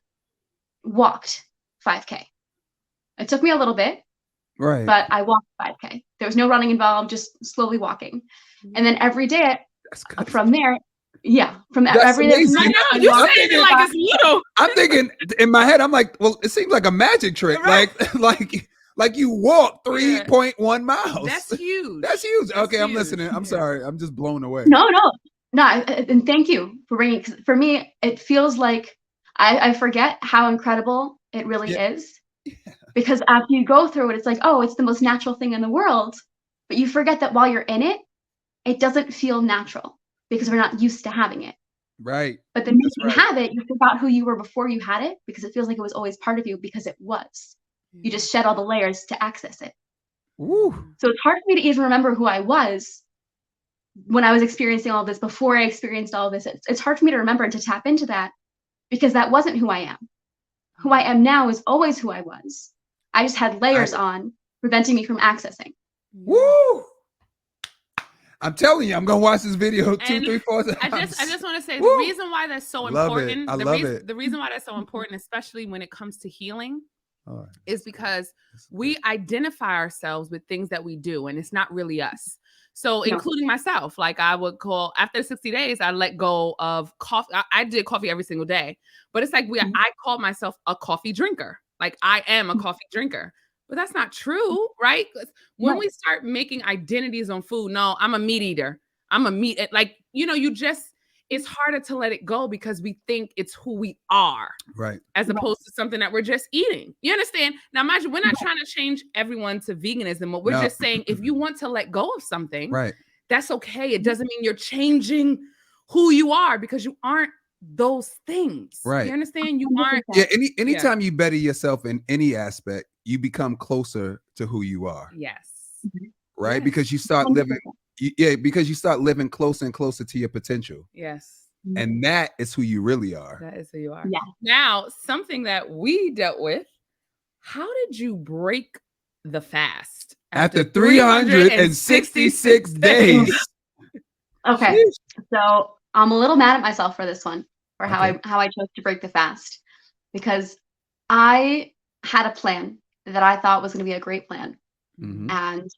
Speaker 3: walked 5K. It took me a little bit, but I walked 5K. There was no running involved, just slowly walking. And then every day from there, every day.
Speaker 2: I know, you're saying it like it's little.
Speaker 1: I'm thinking in my head, I'm like, well, it seems like a magic trick.
Speaker 2: Right.
Speaker 1: Like you walk 3.1 miles.
Speaker 2: That's huge.
Speaker 1: That's huge.
Speaker 2: That's
Speaker 1: okay, I'm
Speaker 2: huge.
Speaker 1: listening. I'm sorry. I'm just blown away.
Speaker 3: No. And thank you for bringing it. 'Cause for me, it feels like I forget how incredible it really is. Because after you go through it, it's like, oh, it's the most natural thing in the world. But you forget that while you're in it, it doesn't feel natural because we're not used to having it.
Speaker 1: Right.
Speaker 3: But the minute you have it, you forgot who you were before you had it because it feels like it was always part of you because it was. You just shed all the layers to access it.
Speaker 1: Woo.
Speaker 3: So it's hard for me to even remember who I was when I was experiencing all of this, before I experienced all of this. It's hard for me to remember and to tap into that because that wasn't who I am. Who I am now is always who I was. I just had layers on, preventing me from accessing.
Speaker 1: Woo! I'm telling you, I'm gonna watch this video 2, 3, 4 times.
Speaker 2: I just want to say the reason why that's so important.
Speaker 1: I love it.
Speaker 2: The reason why that's so important, especially when it comes to healing, is because we identify ourselves with things that we do, and it's not really us. So, including myself, like I would call after 60 days, I let go of coffee. I did coffee every single day, but it's like I called myself a coffee drinker. Like I am a coffee drinker. But that's not true, right? When we start making identities on food, no, I'm a meat eater. I'm a meat, like, it's harder to let it go because we think it's who we are.
Speaker 1: Right.
Speaker 2: As opposed to something that we're just eating. You understand? Now, imagine we're not trying to change everyone to veganism. What we're just saying, if you want to let go of something,
Speaker 1: right,
Speaker 2: that's okay. It doesn't mean you're changing who you are because you aren't those things.
Speaker 1: Right.
Speaker 2: You understand? You aren't.
Speaker 1: Yeah. Anytime you better yourself in any aspect, you become closer to who you are.
Speaker 2: Yes.
Speaker 1: Right.
Speaker 2: Yes.
Speaker 1: Because you start living. Because you start living closer and closer to your potential.
Speaker 2: Yes.
Speaker 1: And that is who you really are.
Speaker 2: That is who you are.
Speaker 3: Yeah.
Speaker 2: Now, something that we dealt with. How did you break the fast
Speaker 1: after 366 days?
Speaker 3: Okay, so I'm a little mad at myself for this one, for how I chose to break the fast, because I had a plan that I thought was going to be a great plan, and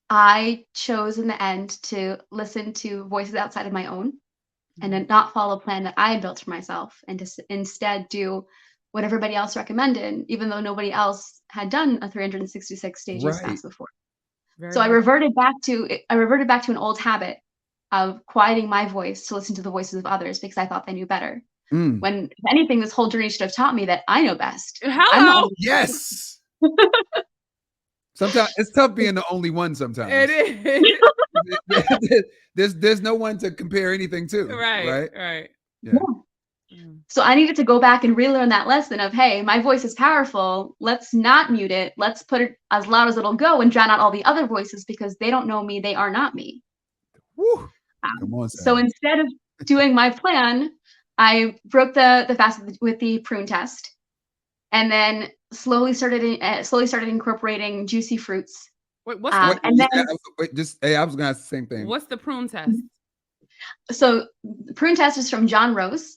Speaker 3: I chose in the end to listen to voices outside of my own, and then not follow a plan that I had built for myself, and to instead do what everybody else recommended, even though nobody else had done a 366-day juice fast before. So I reverted back to an old habit of quieting my voice to listen to the voices of others because I thought they knew better. When, if anything, this whole journey should have taught me that I know best.
Speaker 2: Hello.
Speaker 1: Yes. Sometimes it's tough being the only one. Sometimes
Speaker 2: it
Speaker 1: is. There's no one to compare anything to.
Speaker 2: Right.
Speaker 1: Yeah.
Speaker 3: So I needed to go back and relearn that lesson of, hey, my voice is powerful. Let's not mute it. Let's put it as loud as it'll go and drown out all the other voices because they don't know me. They are not me.
Speaker 1: Woo. Come on,
Speaker 3: so instead of doing my plan, I broke the fast with the prune test, and then slowly started incorporating juicy fruits.
Speaker 2: Wait, what's
Speaker 1: I was gonna ask the same thing.
Speaker 2: What's the prune test?
Speaker 3: So the prune test is from John Rose.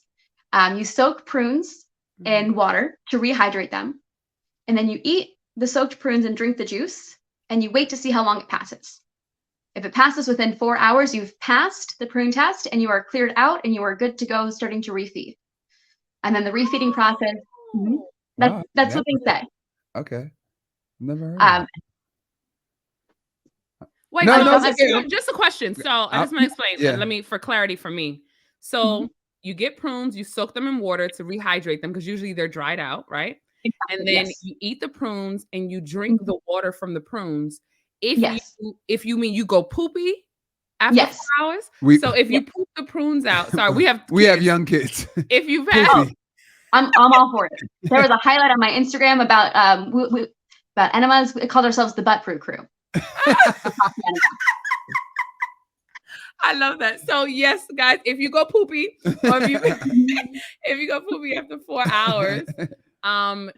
Speaker 3: You soak prunes in water to rehydrate them, and then you eat the soaked prunes and drink the juice, and you wait to see how long it passes. If it passes within 4 hours, you've passed the prune test, and you are cleared out, and you are good to go, starting to refeed. And then the refeeding process, that's what they say.
Speaker 1: Okay. Never heard
Speaker 2: Wait, just a question. So I just want to explain. Let me, for clarity for me. So you get prunes, you soak them in water to rehydrate them because usually they're dried out, right? Exactly, and then you eat the prunes and you drink the water from the prunes. If you mean you go poopy after 4 hours. So if you poop the prunes out, sorry, we have
Speaker 1: young kids.
Speaker 2: If you've had,
Speaker 3: I'm all for it. There was a highlight on my Instagram about enemas. We called ourselves the Butt Fruit Crew.
Speaker 2: I love that. So yes, guys, if you go poopy, or if you go poopy after 4 hours,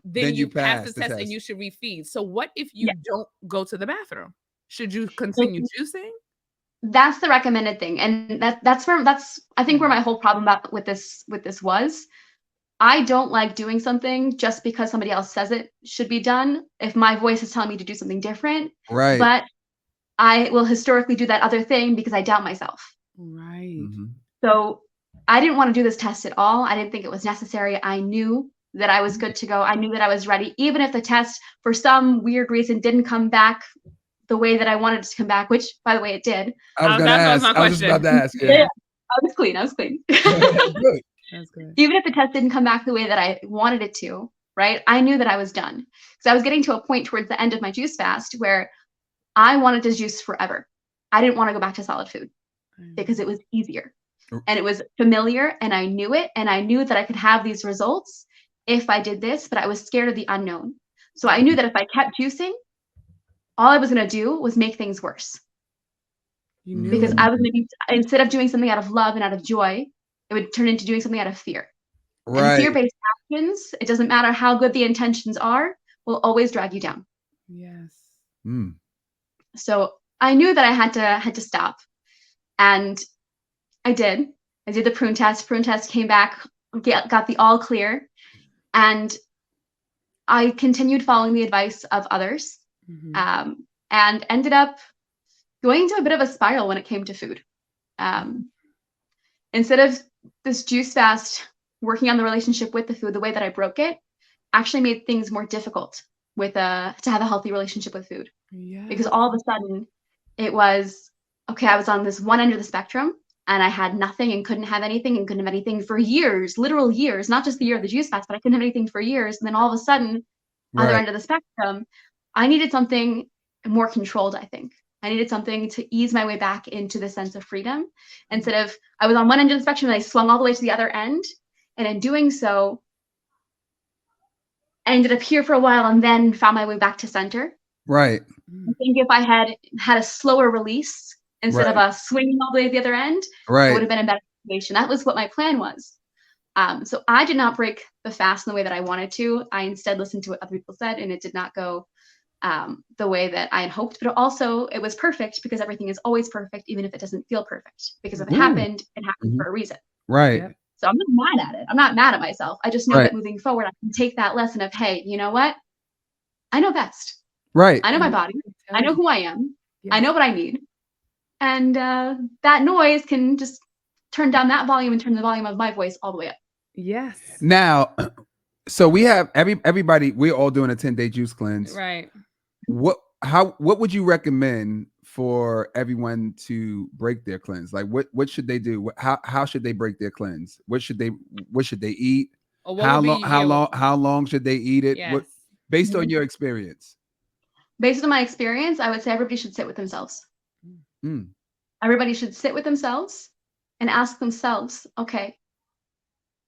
Speaker 2: then you pass the test and you should refeed. So what if you don't go to the bathroom? Should you continue juicing?
Speaker 3: That's the recommended thing, and that's I think where my whole problem with this was. I don't like doing something just because somebody else says it should be done. If my voice is telling me to do something different,
Speaker 1: right?
Speaker 3: But I will historically do that other thing because I doubt myself.
Speaker 2: Right.
Speaker 3: So I didn't want to do this test at all. I didn't think it was necessary. I knew that I was good to go. I knew that I was ready, even if the test, for some weird reason, didn't come back the way that I wanted it to come back, which, by the way, it did.
Speaker 1: I was just about to ask. Yeah.
Speaker 3: I was clean.
Speaker 1: Good.
Speaker 2: That's good.
Speaker 3: Even if the test didn't come back the way that I wanted it to, right? I knew that I was done. Because I was getting to a point towards the end of my juice fast where I wanted to juice forever. I didn't want to go back to solid food because it was easier and it was familiar and I knew it. And I knew that I could have these results if I did this, but I was scared of the unknown. So I knew that if I kept juicing, all I was going to do was make things worse. Because I was going to be, instead of doing something out of love and out of joy, it would turn into doing something out of fear.
Speaker 1: Right.
Speaker 3: And fear-based actions, it doesn't matter how good the intentions are, will always drag you down.
Speaker 2: Yes.
Speaker 3: So I knew that I had to stop, and I did. I did the prune test. Prune test came back, got the all clear, and I continued following the advice of others, and ended up going into a bit of a spiral when it came to food. Instead of this juice fast working on the relationship with the food, the way that I broke it actually made things more difficult to have a healthy relationship with food. Because all of a sudden it was, okay, I was on this one end of the spectrum and I had nothing and couldn't have anything for years, literal years, not just the year of the juice fast, but I couldn't have anything for years. And then all of a sudden, other
Speaker 1: Right.
Speaker 3: end of the spectrum, I needed something more controlled, I think. I needed something to ease my way back into the sense of freedom. Instead of, I was on one end of the spectrum and I swung all the way to the other end. And in doing so, I ended up here for a while and then found my way back to center.
Speaker 1: Right.
Speaker 3: I think if I had a slower release instead of
Speaker 1: Right.
Speaker 3: a swinging all the way to the other end, it would
Speaker 1: Right.
Speaker 3: have been a better situation. That was what my plan was. So I did not break the fast in the way that I wanted to. I instead listened to what other people said, and it did not go the way that I had hoped. But also, it was perfect because everything is always perfect, even if it doesn't feel perfect. Because if it
Speaker 1: Ooh.
Speaker 3: happened, it happened
Speaker 1: Mhm.
Speaker 3: for a reason.
Speaker 1: Right.
Speaker 2: Yep.
Speaker 3: So I'm not mad at it. I'm not mad at myself. I just know
Speaker 1: Right.
Speaker 3: that moving forward, I can take that lesson of, hey, you know what? I know best.
Speaker 1: Right.
Speaker 3: I know my body. I know who I am. I know what I need. And that noise can just turn down that volume and turn the volume of my voice all the way up.
Speaker 2: Yes.
Speaker 1: Now, so we have everybody, we're all doing a 10-day juice cleanse.
Speaker 2: Right.
Speaker 1: What would you recommend for everyone to break their cleanse? Like what should they do? How should they break their cleanse? What should they eat?
Speaker 2: Or what
Speaker 1: How
Speaker 2: would
Speaker 1: long
Speaker 2: be
Speaker 1: how long should they eat it?
Speaker 2: Yes.
Speaker 1: What, based on your experience?
Speaker 3: Based on my experience, I would say everybody should sit with themselves.
Speaker 1: Mm.
Speaker 3: Everybody should sit with themselves and ask themselves, okay,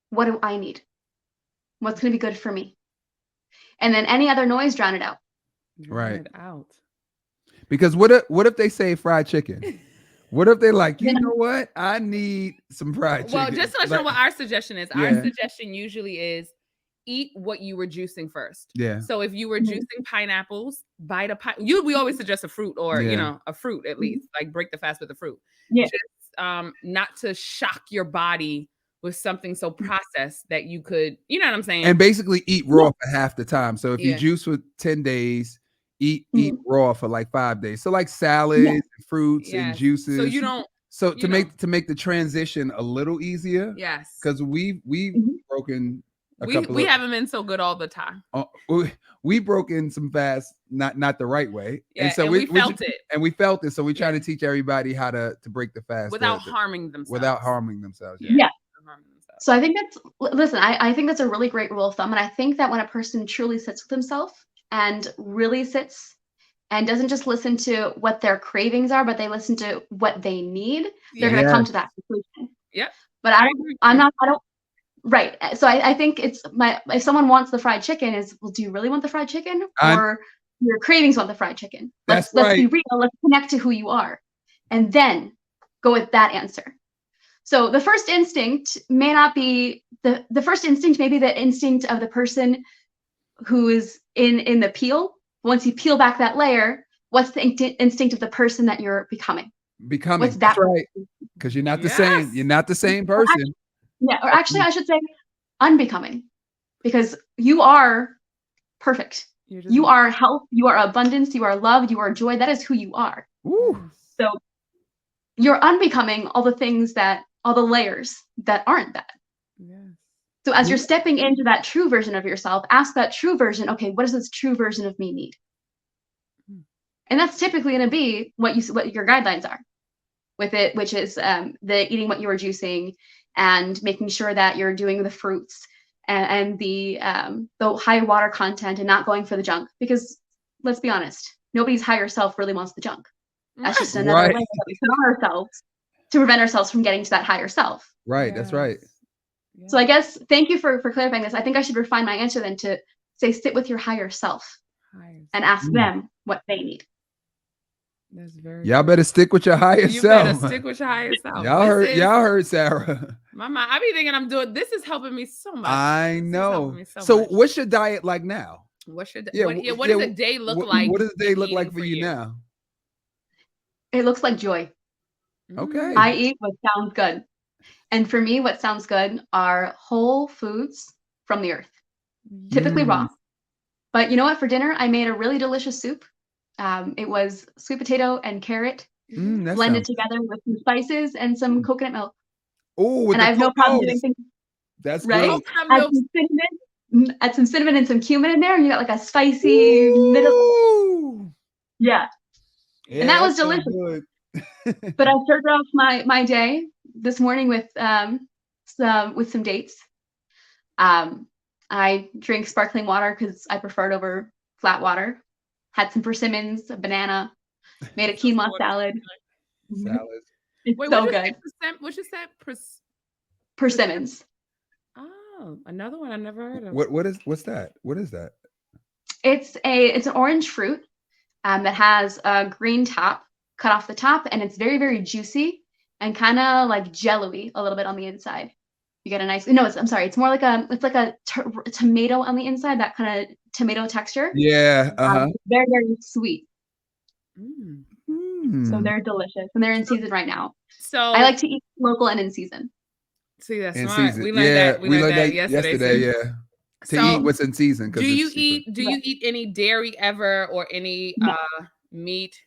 Speaker 3: what do I need? What's going to be good for me? And then any other noise, drown it out.
Speaker 1: Right.
Speaker 2: Out.
Speaker 1: Because what if they say fried chicken? What if they like, you know what? I need some fried chicken.
Speaker 2: Well, just to let you know what our suggestion is.
Speaker 1: Yeah.
Speaker 2: Our suggestion usually is eat what you were juicing first.
Speaker 1: Yeah.
Speaker 2: So if you were juicing pineapples, bite a we always suggest a fruit or a fruit at least, like break the fast with a fruit.
Speaker 3: Yeah.
Speaker 2: Just not to shock your body with something so processed that you could, you know what I'm saying?
Speaker 1: And basically eat raw for half the time. So if you
Speaker 2: Yeah.
Speaker 1: juice for 10 days, eat raw for like 5 days. So like salads, and fruits and
Speaker 2: Yes.
Speaker 1: juices.
Speaker 2: So you don't.
Speaker 1: So to make the transition a little easier.
Speaker 2: Yes.
Speaker 1: Because we've broken
Speaker 2: we haven't been so good all the time.
Speaker 1: We broke in some fast, not the right way.
Speaker 2: Yeah,
Speaker 1: and so
Speaker 2: we felt it.
Speaker 1: And we felt it. So we try to teach everybody how to break the fast
Speaker 2: without harming themselves.
Speaker 1: Without harming themselves.
Speaker 3: Yeah. So I think I think that's a really great rule of thumb. And I think that when a person truly sits with himself and really sits and doesn't just listen to what their cravings are, but they listen to what they need, they're going to come to that conclusion.
Speaker 2: Yep.
Speaker 3: But right. So I think if someone wants the fried chicken well, do you really want the fried chicken or your cravings want the fried chicken? Let's be real. Let's connect to who you are and then go with that answer. So the first instinct may not be the first instinct, maybe the instinct of the person who is in the peel. Once you peel back that layer, what's the instinct of the person that you're becoming?
Speaker 1: What's that? That's right. Because you're not the same. You're not the same person.
Speaker 3: Or actually, I should say unbecoming, because you are perfect. You are health. You are abundance. You are love. You are joy. That is who you are.
Speaker 1: Ooh.
Speaker 3: So you're unbecoming all the layers that aren't that.
Speaker 2: Yes.
Speaker 3: So as you're stepping into that true version of yourself, ask that true version, okay, what does this true version of me need? And that's typically going to be what your guidelines are with it, which is the eating what you are juicing and making sure that you're doing the fruits and the high water content and not going for the junk. Because let's be honest, nobody's higher self really wants the junk. That's just another layer that we put on ourselves to prevent ourselves from getting to that higher self.
Speaker 1: Right. That's right.
Speaker 3: Yeah. So I guess, thank you for clarifying this. I think I should refine my answer then to say, sit with your higher self and ask them what they need.
Speaker 2: That's very
Speaker 1: Y'all better stick with your higher self.
Speaker 2: You better stick with your higher self.
Speaker 1: Y'all heard Sarah.
Speaker 2: Mama, I be thinking this is helping me so much.
Speaker 1: I know. So what's your diet like now?
Speaker 2: What does a day look like?
Speaker 1: What does a day look like for you now?
Speaker 3: It looks like joy.
Speaker 1: Okay.
Speaker 3: I eat what sounds good. And for me, what sounds good are whole foods from the earth, typically raw. But you know what? For dinner, I made a really delicious soup. It was sweet potato and carrot blended together with some spices and some coconut milk.
Speaker 1: Oh,
Speaker 3: and I have no problem doing things.
Speaker 1: That's
Speaker 3: right. Add some cinnamon and some cumin in there, and you got like a spicy middle. Yeah. And that was delicious. But I started off my day this morning with some dates. I drink sparkling water because I prefer it over flat water. Had some persimmons, a banana, made a quinoa salad.
Speaker 1: Salad.
Speaker 3: It's
Speaker 2: Wait,
Speaker 3: so
Speaker 2: what
Speaker 3: good.
Speaker 2: What you said?
Speaker 3: Persimmons.
Speaker 2: Oh, another one I never heard of.
Speaker 1: What's that? What is that?
Speaker 3: It's an orange fruit that has a green top cut off the top, and it's very, very juicy and kind of like jello-y a little bit on the inside. You get a nice, no, I'm sorry. It's more like a tomato on the inside, that kind of tomato texture.
Speaker 1: Yeah.
Speaker 3: Very, very sweet.
Speaker 2: Mm.
Speaker 3: So they're delicious, and they're in season right now.
Speaker 2: So
Speaker 3: I like to eat local and in season.
Speaker 2: See, that's
Speaker 1: In
Speaker 2: smart.
Speaker 1: season.
Speaker 2: We learned that yesterday.
Speaker 1: Yeah. To eat what's in season.
Speaker 2: Do you eat any dairy ever, or any meat?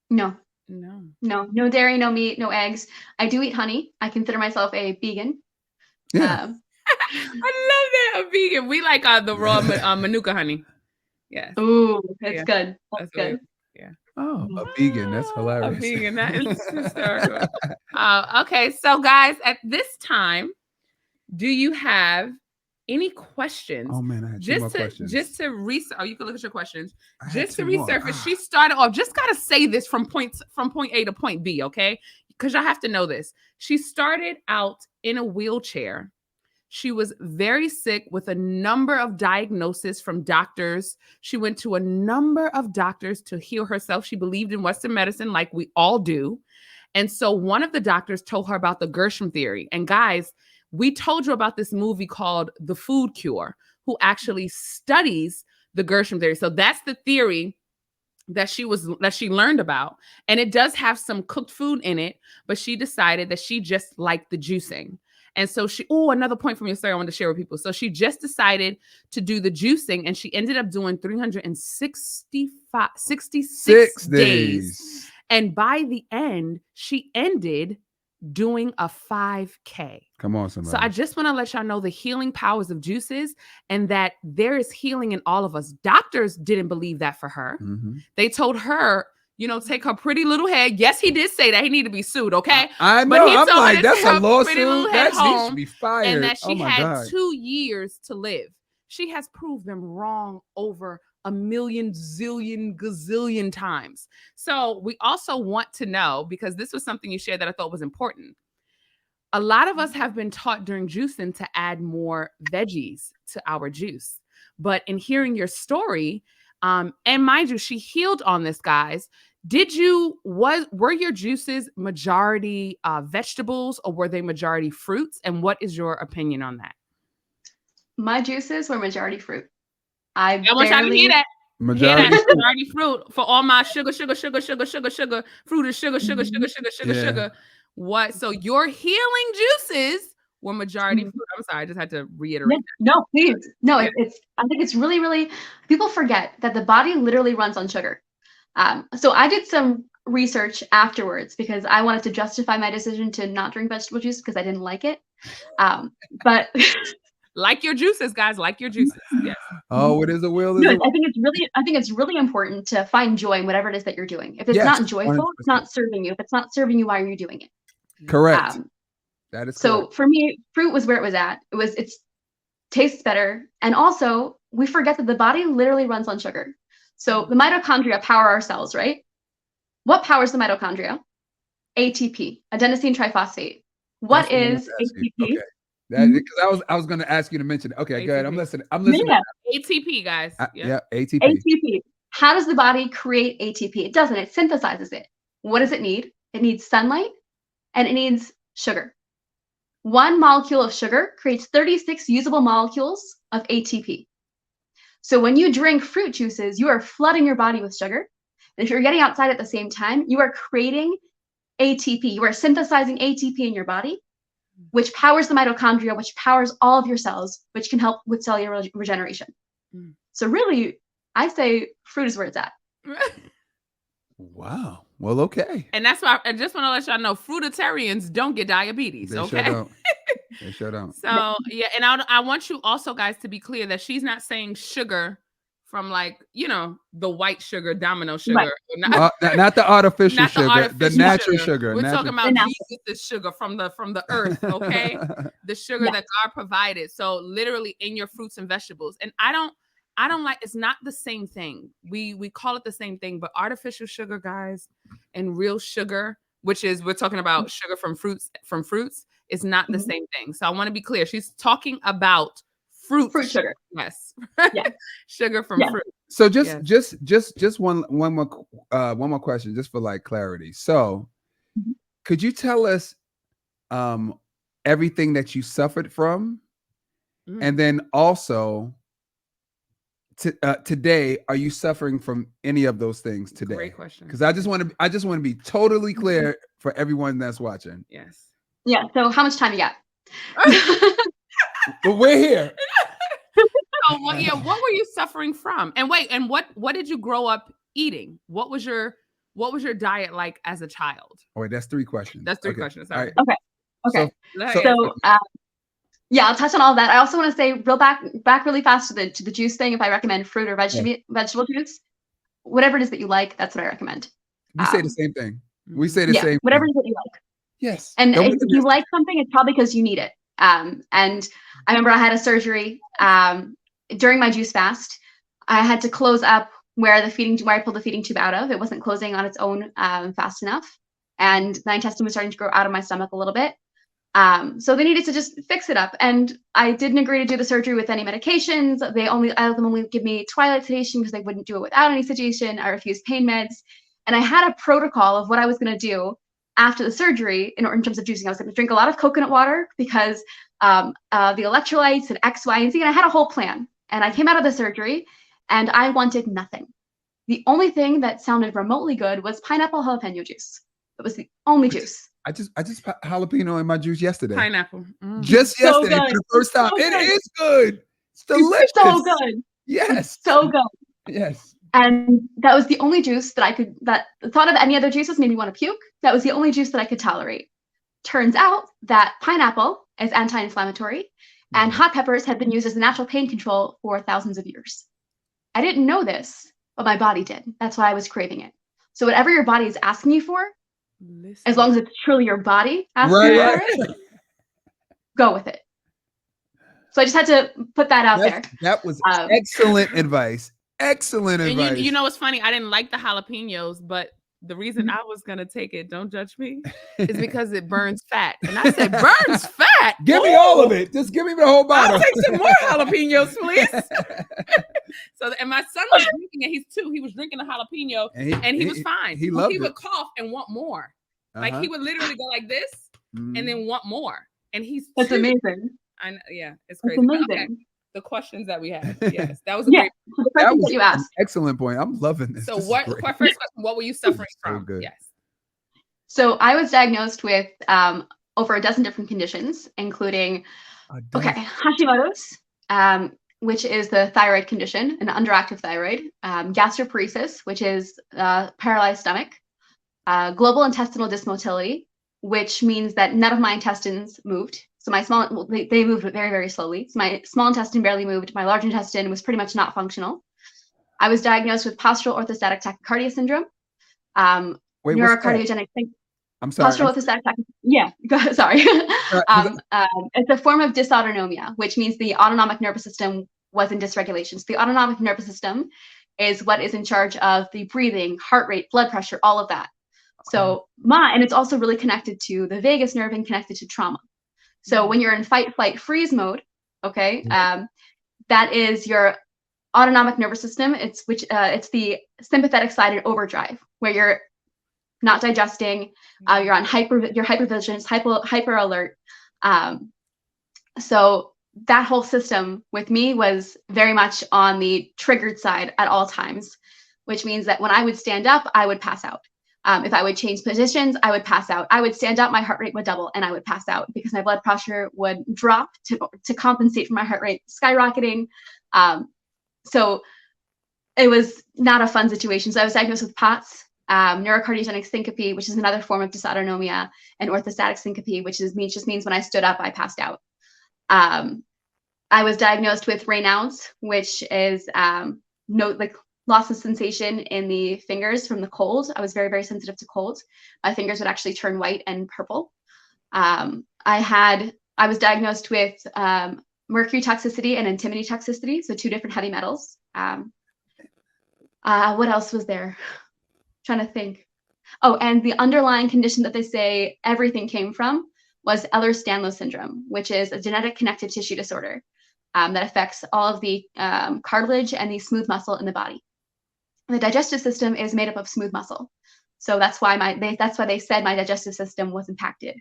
Speaker 3: No.
Speaker 2: No
Speaker 3: dairy, no meat, no eggs. I do eat honey. I consider myself a vegan.
Speaker 1: Yeah.
Speaker 2: I love that, a vegan. We like the raw Manuka honey. Yes.
Speaker 3: Ooh, it's good. That's good.
Speaker 2: Yeah.
Speaker 1: Oh, a vegan. That's hilarious.
Speaker 2: A vegan. That is hysterical. Okay, so guys, at this time, do you have any questions?
Speaker 1: Oh man, I had two more questions.
Speaker 2: Just to research. Oh, you can look at your questions. Just to resurface. She started off. Just gotta say this from point A to point B, okay? Because y'all have to know this. She started out in a wheelchair. She was very sick with a number of diagnoses from doctors. She went to a number of doctors to heal herself. She believed in Western medicine like we all do. And so one of the doctors told her about the Gershom theory. And guys, we told you about this movie called The Food Cure, who actually studies the Gershom theory. So that's the theory that she learned about. And it does have some cooked food in it, but she decided that she just liked the juicing. And so another point from your story I wanted to share with people. So she just decided to do the juicing, and she ended up doing 366 days. And by the end, she ended doing a 5K.
Speaker 1: Come on, somebody.
Speaker 2: So I just want to let y'all know the healing powers of juices, and that there is healing in all of us. Doctors didn't believe that for her.
Speaker 1: Mm-hmm.
Speaker 2: They told her, take her pretty little head. Yes, he did say that he needed to be sued, okay?
Speaker 1: I know.
Speaker 2: But he
Speaker 1: I'm
Speaker 2: told
Speaker 1: like,
Speaker 2: her to
Speaker 1: that's
Speaker 2: take
Speaker 1: a
Speaker 2: her pretty little
Speaker 1: lawsuit.
Speaker 2: head
Speaker 1: He
Speaker 2: home,
Speaker 1: should be fired.
Speaker 2: and that she had
Speaker 1: God.
Speaker 2: 2 years to live. She has proved them wrong over a million, zillion, gazillion times. So we also want to know, because this was something you shared that I thought was important. A lot of us have been taught during juicing to add more veggies to our juice. But in hearing your story, and mind you, she healed on this, guys. Were your juices majority vegetables, or were they majority fruits? And what is your opinion on that?
Speaker 3: My juices were majority fruit. I
Speaker 2: want y'all to hear that.
Speaker 1: Majority
Speaker 2: fruit for all my sugar. Fruit is sugar. What? So your healing juices were majority fruit. I'm sorry, I just had to reiterate.
Speaker 3: No, please. No, I think it's really, really, people forget that the body literally runs on sugar. So I did some research afterwards because I wanted to justify my decision to not drink vegetable juice because I didn't like it. But
Speaker 2: like your juices, guys, like your juices. Yes.
Speaker 1: Oh, what is a will?
Speaker 3: I think it's really important to find joy in whatever it is that you're doing. If it's not joyful, 100%. It's not serving you. If it's not serving you, why are you doing it?
Speaker 1: Correct. That is
Speaker 3: so
Speaker 1: correct.
Speaker 3: For me, fruit was where it was at. It tastes better. And also we forget that the body literally runs on sugar. So the mitochondria power our cells, right? What powers the mitochondria? ATP, adenosine triphosphate. What is ATP?
Speaker 1: Okay. Because I was going to ask you to mention it. Okay, good. I'm listening.
Speaker 3: Yeah.
Speaker 2: ATP, guys.
Speaker 1: ATP.
Speaker 3: ATP. How does the body create ATP? It doesn't. It synthesizes it. What does it need? It needs sunlight, and it needs sugar. One molecule of sugar creates 36 usable molecules of ATP. So when you drink fruit juices, you are flooding your body with sugar. And if you're getting outside at the same time, you are creating ATP. You are synthesizing ATP in your body, which powers the mitochondria, which powers all of your cells, which can help with cellular regeneration. So really, I say fruit is where it's at.
Speaker 1: Wow. Well, okay.
Speaker 2: And that's why I just want to let y'all know, fruitarians don't get diabetes.
Speaker 1: They
Speaker 2: okay.
Speaker 1: Sure don't. So,
Speaker 2: yeah. And I want you also, guys, to be clear that she's not saying sugar from like, the white sugar, domino sugar.
Speaker 3: Right.
Speaker 1: Not the artificial
Speaker 2: Not the
Speaker 1: sugar,
Speaker 2: artificial
Speaker 1: the natural sugar.
Speaker 2: We're talking about
Speaker 3: The natural.
Speaker 2: Jesus' sugar from the earth, okay? The sugar
Speaker 3: Yeah.
Speaker 2: that God provided. So literally in your fruits and vegetables. And I don't like, it's not the same thing. We call it the same thing, but artificial sugar, guys, and real sugar, which is we're talking about sugar from fruits, is not the same thing. So I want to be clear. She's talking about fruit
Speaker 3: sugar.
Speaker 2: Yes.
Speaker 3: Yeah.
Speaker 2: Sugar from fruit.
Speaker 1: So just one more question, just for like clarity. So could you tell us everything that you suffered from? And then also today, are you suffering from any of those things today?
Speaker 2: Great question.
Speaker 1: Because I just want to be totally clear for everyone that's watching.
Speaker 2: Yes.
Speaker 3: Yeah. So how much time you got?
Speaker 1: But we're here.
Speaker 2: Oh, well, yeah. What were you suffering from? And wait, and what did you grow up eating? What was your diet like as a child?
Speaker 1: Oh, wait, that's 3 questions.
Speaker 2: That's 3 questions. Sorry.
Speaker 3: Okay. Okay.
Speaker 2: So
Speaker 3: Yeah, I'll touch on all of that. I also want to say back really fast to the juice thing. If I recommend fruit or vegetable juice, whatever it is that you like, that's what I recommend.
Speaker 1: We say the same thing. We say the same.
Speaker 3: Whatever
Speaker 1: thing.
Speaker 3: it is that you like.
Speaker 1: Yes.
Speaker 3: And if you like something, it's probably because you need it. And I remember I had a surgery during my juice fast. I had to close up where I pulled the feeding tube out of. It wasn't closing on its own fast enough, and my intestine was starting to grow out of my stomach a little bit. So they needed to just fix it up, and I didn't agree to do the surgery with any medications. I let them only give me twilight sedation because they wouldn't do it without any sedation. I refused pain meds, and I had a protocol of what I was going to do after the surgery in terms of juicing. I was going to drink a lot of coconut water because the electrolytes and X, Y, and Z, and I had a whole plan. And I came out of the surgery, and I wanted nothing. The only thing that sounded remotely good was pineapple jalapeno juice. It was the only juice.
Speaker 1: I just put jalapeno in my juice yesterday.
Speaker 2: Pineapple.
Speaker 1: Just yesterday for the first time. It is good. It's delicious.
Speaker 3: It's so good.
Speaker 1: Yes.
Speaker 3: It's so good.
Speaker 1: Yes.
Speaker 3: And that was the only juice that the thought of any other juices made me want to puke. That was the only juice that I could tolerate. Turns out that pineapple is anti-inflammatory, and hot peppers have been used as a natural pain control for thousands of years. I didn't know this, but my body did. That's why I was craving it. So whatever your body is asking you for, as long as it's truly your body asking for it, go with it. So I just had to put that out there.
Speaker 1: That was excellent advice. Excellent advice.
Speaker 2: And you know what's funny? I didn't like the jalapenos, but the reason I was gonna take it, don't judge me, is because it burns fat. And I said, burns fat?
Speaker 1: Give me all of it. Just give me the whole bottle.
Speaker 2: I'll take some more jalapenos, please. And my son was drinking it. He's 2. He was drinking a jalapeno, and he was fine.
Speaker 1: He loved it.
Speaker 2: He would cough and want more. Like he would literally go like this and then want more. And
Speaker 3: That's
Speaker 2: 2.
Speaker 3: amazing.
Speaker 2: Yeah, it's crazy.
Speaker 3: That's amazing.
Speaker 2: Okay. The questions that we had. Yes, that was a great.
Speaker 3: So the question that you asked.
Speaker 1: Excellent point. I'm loving this.
Speaker 2: So
Speaker 1: this
Speaker 2: first question, what were you suffering from?
Speaker 1: Good.
Speaker 2: Yes.
Speaker 3: So I was diagnosed with over a dozen different conditions, including Hashimoto's, which is the thyroid condition, an underactive thyroid, gastroparesis, which is paralyzed stomach, global intestinal dysmotility, which means that none of my intestines moved. So they moved very, very slowly. So my small intestine barely moved. My large intestine was pretty much not functional. I was diagnosed with postural orthostatic tachycardia syndrome, neurocardiogenic.
Speaker 1: I'm sorry.
Speaker 3: Postural orthostatic tachycardia. Yeah, sorry. It's a form of dysautonomia, which means the autonomic nervous system was in dysregulation. So the autonomic nervous system is what is in charge of the breathing, heart rate, blood pressure, all of that. So and it's also really connected to the vagus nerve and connected to trauma. So when you're in fight, flight, freeze mode, that is your autonomic nervous system. It's the sympathetic side in overdrive, where you're not digesting, you're on hypervigilance, hyper alert. So that whole system with me was very much on the triggered side at all times, which means that when I would stand up, I would pass out. If I would change positions, I would pass out. I would stand up, my heart rate would double, and I would pass out because my blood pressure would drop to compensate for my heart rate skyrocketing. So it was not a fun situation. So I was diagnosed with POTS, neurocardiogenic syncope, which is another form of dysautonomia, and orthostatic syncope, which just means when I stood up, I passed out. I was diagnosed with Raynaud's, which is loss of sensation in the fingers from the cold. I was very, very sensitive to cold. My fingers would actually turn white and purple. I was diagnosed with mercury toxicity and antimony toxicity, so 2 different heavy metals. What else was there? Trying to think. Oh, and the underlying condition that they say everything came from was Ehlers-Danlos syndrome, which is a genetic connective tissue disorder that affects all of the cartilage and the smooth muscle in the body. The digestive system is made up of smooth muscle, so that's why they said my digestive system was impacted.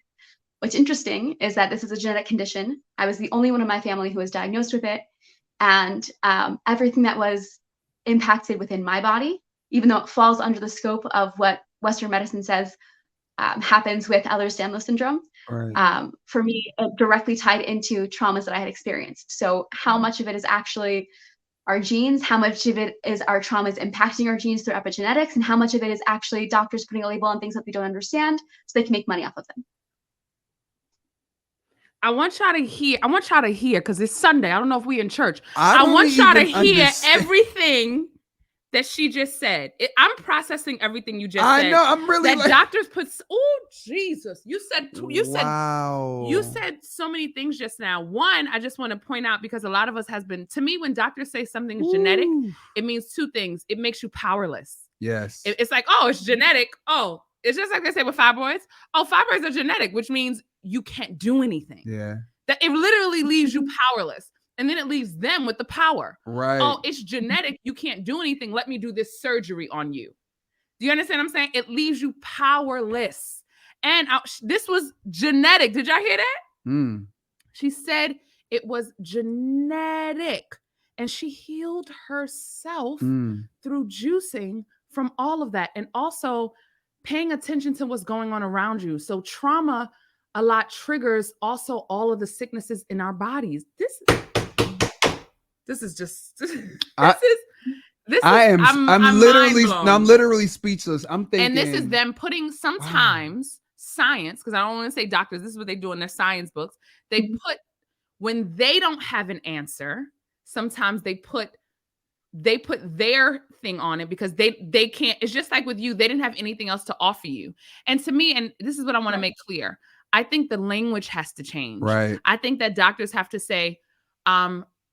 Speaker 3: What's interesting is that this is a genetic condition. I was the only one in my family who was diagnosed with it, and everything that was impacted within my body, even though it falls under the scope of what Western medicine says happens with Ehlers-Danlos syndrome.
Speaker 1: Right.
Speaker 3: For me, it directly tied into traumas that I had experienced. So how much of it is actually our genes, how much of it is our traumas impacting our genes through epigenetics, and how much of it is actually doctors putting a label on things that they don't understand so they can make money off of them.
Speaker 2: I want y'all to hear, because it's Sunday. I don't know if we in church. I want y'all to hear everything that she just said. I'm processing everything you just said.
Speaker 1: I know. I'm really
Speaker 2: that doctors put. Oh Jesus! You said
Speaker 1: wow.
Speaker 2: You said so many things just now. One, I just want to point out, because a lot of us has been, to me, when doctors say something is genetic, it means 2 things. It makes you powerless.
Speaker 1: Yes.
Speaker 2: It's like, oh, it's genetic. Oh, it's just like they say with fibroids. Oh, fibroids are genetic, which means you can't do anything.
Speaker 1: Yeah.
Speaker 2: That it literally leaves you powerless. And then it leaves them with the power.
Speaker 1: Right.
Speaker 2: Oh, it's genetic. You can't do anything. Let me do this surgery on you. Do you understand what I'm saying? It leaves you powerless. And this was genetic. Did y'all hear that? She said it was genetic. And she healed herself through juicing from all of that. And also paying attention to what's going on around you. So trauma a lot triggers also all of the sicknesses in our bodies.
Speaker 1: I'm literally speechless. I'm thinking,
Speaker 2: and this is them putting sometimes science, because I don't want to say doctors, this is what they do in their science books. They put, when they don't have an answer, sometimes they put their thing on it, because they can't. It's just like with you, they didn't have anything else to offer you. And to me, and this is what I want to make clear, I think the language has to change.
Speaker 1: Right.
Speaker 2: I think that doctors have to say,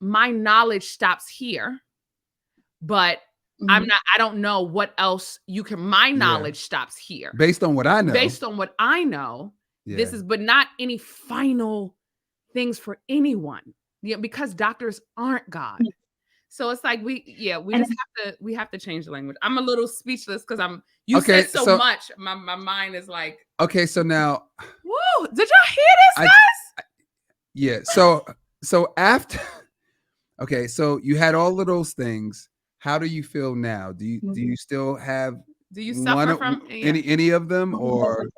Speaker 2: my knowledge stops here, but I don't know what else my knowledge stops here.
Speaker 1: Based on what I know.
Speaker 2: This is, but not any final things for anyone. Yeah, because doctors aren't God. So it's like we have to change the language. I'm a little speechless because you said so much. My mind is like,
Speaker 1: okay, so now,
Speaker 2: whoa, did y'all hear this, guys?
Speaker 1: Yeah. So after, okay, so you had all of those things. How do you feel now? Do you still have?
Speaker 2: Do you suffer from
Speaker 1: any of them, or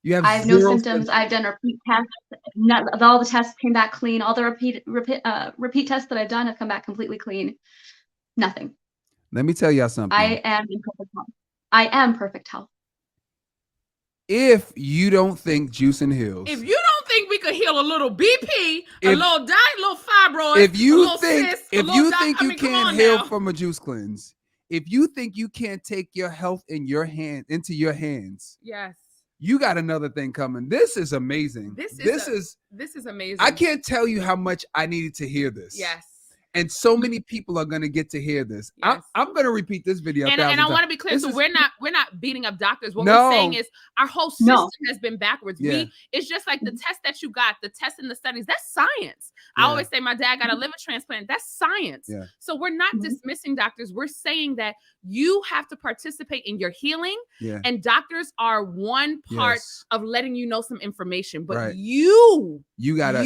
Speaker 1: you have?
Speaker 3: I have no symptoms. I've done repeat tests. All the tests came back clean. All the repeat tests that I've done have come back completely clean. Nothing.
Speaker 1: Let me tell y'all something.
Speaker 3: I am in perfect health. I am perfect health.
Speaker 1: If you don't think juicing heals,
Speaker 2: if you don't think we could heal a little BP, a little diet, a little fibroids,
Speaker 1: if you
Speaker 2: think
Speaker 1: you can't heal from a juice cleanse, if you think you can't take your health into your hands,
Speaker 2: yes,
Speaker 1: you got another thing coming. This is amazing. This is amazing. I can't tell you how much I needed to hear this.
Speaker 2: Yes.
Speaker 1: And so many people are going to get to hear this.
Speaker 2: Yes.
Speaker 1: I'm going to repeat this video.
Speaker 2: And I want to be clear. We're not beating up doctors. What we're saying is our whole system has been backwards.
Speaker 1: Yeah.
Speaker 2: It's just like the test that you got, the test and the studies. That's science. I always say my dad got a liver transplant. That's science.
Speaker 1: Yeah.
Speaker 2: So we're not dismissing doctors. We're saying that you have to participate in your healing.
Speaker 1: Yeah.
Speaker 2: And doctors are one part of letting you know some information. But
Speaker 1: you gotta
Speaker 2: have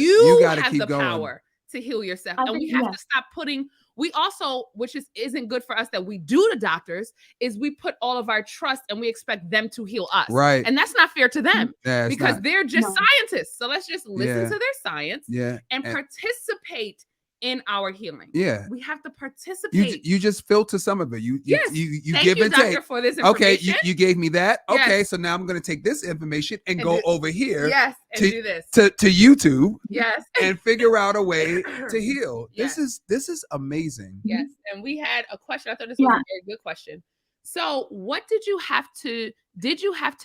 Speaker 1: keep
Speaker 2: the
Speaker 1: going.
Speaker 2: Power to heal yourself. And we have to stop putting, we also, which isn't good for us that we do to doctors, is we put all of our trust and we expect them to heal us.
Speaker 1: Right.
Speaker 2: And that's not fair to them because they're just scientists. So let's just listen to their science and participate in our healing.
Speaker 1: Yeah.
Speaker 2: We have to participate.
Speaker 1: You just filter some of it. You
Speaker 2: Yes.
Speaker 1: you
Speaker 2: Thank
Speaker 1: give
Speaker 2: you,
Speaker 1: and
Speaker 2: doctor,
Speaker 1: take.
Speaker 2: for this
Speaker 1: Okay,
Speaker 2: information.
Speaker 1: you gave me that. Okay,
Speaker 2: Yes.
Speaker 1: so now I'm going to take this information and
Speaker 2: And
Speaker 1: go
Speaker 2: do-
Speaker 1: over here
Speaker 2: Yes, and
Speaker 1: to-
Speaker 2: do this.
Speaker 1: to YouTube
Speaker 2: Yes.
Speaker 1: and figure out a way to heal.
Speaker 2: Yes.
Speaker 1: This is amazing.
Speaker 2: Yes. And we had a question. I thought this was a very good question. So what did you have to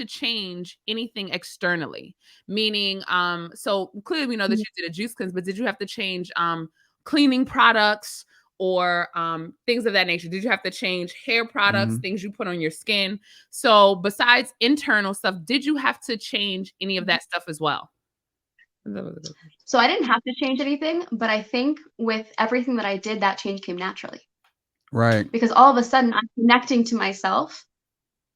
Speaker 2: change anything externally? Meaning, so clearly we know that you did a juice cleanse, but did you have to change cleaning products or things of that nature? Did you have to change hair products, things you put on your skin? So besides internal stuff, did you have to change any of that stuff as well?
Speaker 3: So I didn't have to change anything, but I think with everything that I did, that change came naturally.
Speaker 1: Right.
Speaker 3: Because all of a sudden I'm connecting to myself.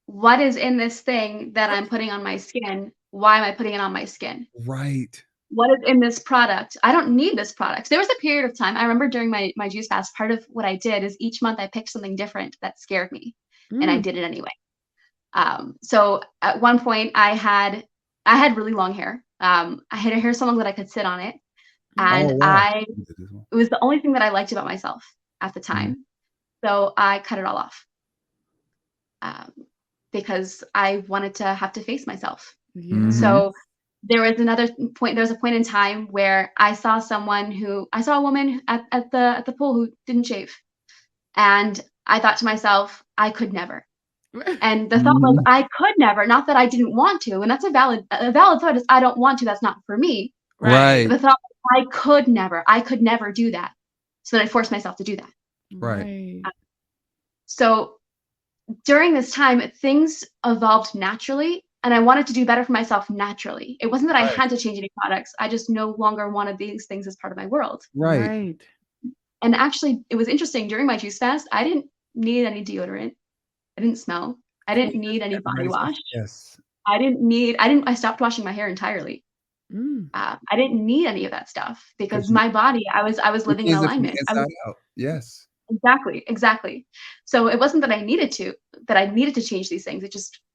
Speaker 3: What is in this thing that I'm putting on my skin? Why am I putting it on my skin?
Speaker 1: Right.
Speaker 3: What is in this product? I don't need this product. There was a period of time, I remember during my juice fast, part of what I did is each month I picked something different that scared me and I did it anyway. So at one point I had really long hair. I had a hair salon that I could sit on it. And it was the only thing that I liked about myself at the time. So I cut it all off because I wanted to have to face myself. So there was a point in time where I saw a woman at the pool who didn't shave. And I thought to myself, I could never. And the thought was, I could never, not that I didn't want to. And that's a valid thought is, I don't want to, that's not for me.
Speaker 1: Right.
Speaker 3: The thought was, I could never do that. So then I forced myself to do that.
Speaker 1: Right.
Speaker 3: So during this time, things evolved naturally, and I wanted to do better for myself naturally. It wasn't that I had to change any products. I just no longer wanted these things as part of my world.
Speaker 1: Right.
Speaker 3: And actually, it was interesting. During my juice fast, I didn't need any deodorant. I didn't smell. I didn't need any body wash.
Speaker 1: Yes.
Speaker 3: I stopped washing my hair entirely. I didn't need any of that stuff because my body, I was living in alignment.
Speaker 1: Yes.
Speaker 3: Exactly. So it wasn't that I needed to change these things.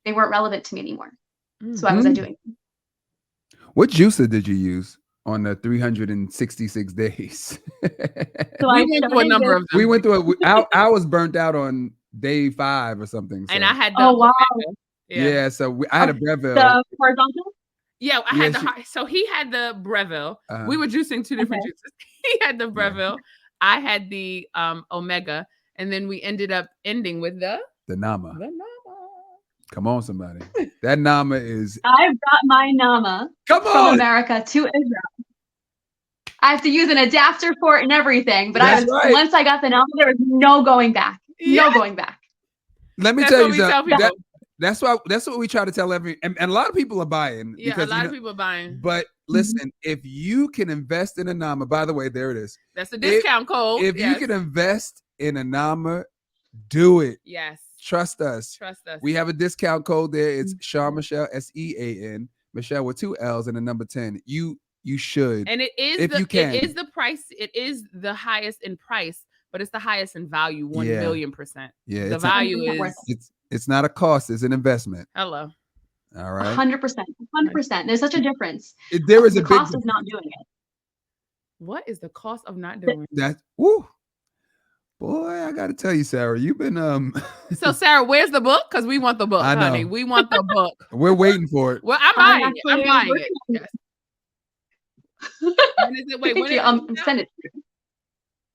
Speaker 3: They weren't relevant to me anymore. So why was I doing them?
Speaker 1: What juicer did you use on the 366 days?
Speaker 3: So
Speaker 2: we went through a number of them.
Speaker 1: We went through I was burnt out on day 5 or something. So.
Speaker 2: And I had the
Speaker 3: wow.
Speaker 1: Yeah, so I had a Breville.
Speaker 3: The horizontal?
Speaker 2: Yeah, I had so he had the Breville. We were juicing two different juices. He had the Breville. I had the Omega, and then we ended up ending with the
Speaker 1: Nama.
Speaker 2: The Nama.
Speaker 1: Come on, somebody. That Nama is.
Speaker 3: I brought my Nama from America to Israel. I have to use an adapter for it and everything, but once I got the Nama, there was no going back. No going back.
Speaker 1: Let me tell you something. That's what we try to tell and a lot of people are buying.
Speaker 2: Yeah,
Speaker 1: because,
Speaker 2: a lot of people are buying.
Speaker 1: But listen, if you can invest in a Nama, by the way, there it is.
Speaker 2: That's a discount code.
Speaker 1: If you can invest in a Nama, do it.
Speaker 2: Yes.
Speaker 1: Trust us. We have a discount code there. It's Sean Michelle, SEAN, Michelle with 2 L's and the number 10. You should.
Speaker 2: And it is it is the price. It is the highest in price, but it's the highest in value. 1 million%.
Speaker 1: Yeah.
Speaker 2: The value is
Speaker 1: it's not a cost, it's an investment.
Speaker 2: Hello.
Speaker 1: All right.
Speaker 3: 100%. There's such a difference.
Speaker 1: There is
Speaker 3: the cost of not doing it.
Speaker 2: What is the cost of not doing
Speaker 1: that? Woo. Boy, I gotta tell you, Sarah, you've been
Speaker 2: So Sarah, where's the book? Because we want the book, honey. We want the book.
Speaker 1: We're waiting for it.
Speaker 2: Well, I'm buying it. I'm buying it. Yes. When is it? Wait,
Speaker 3: when you send it.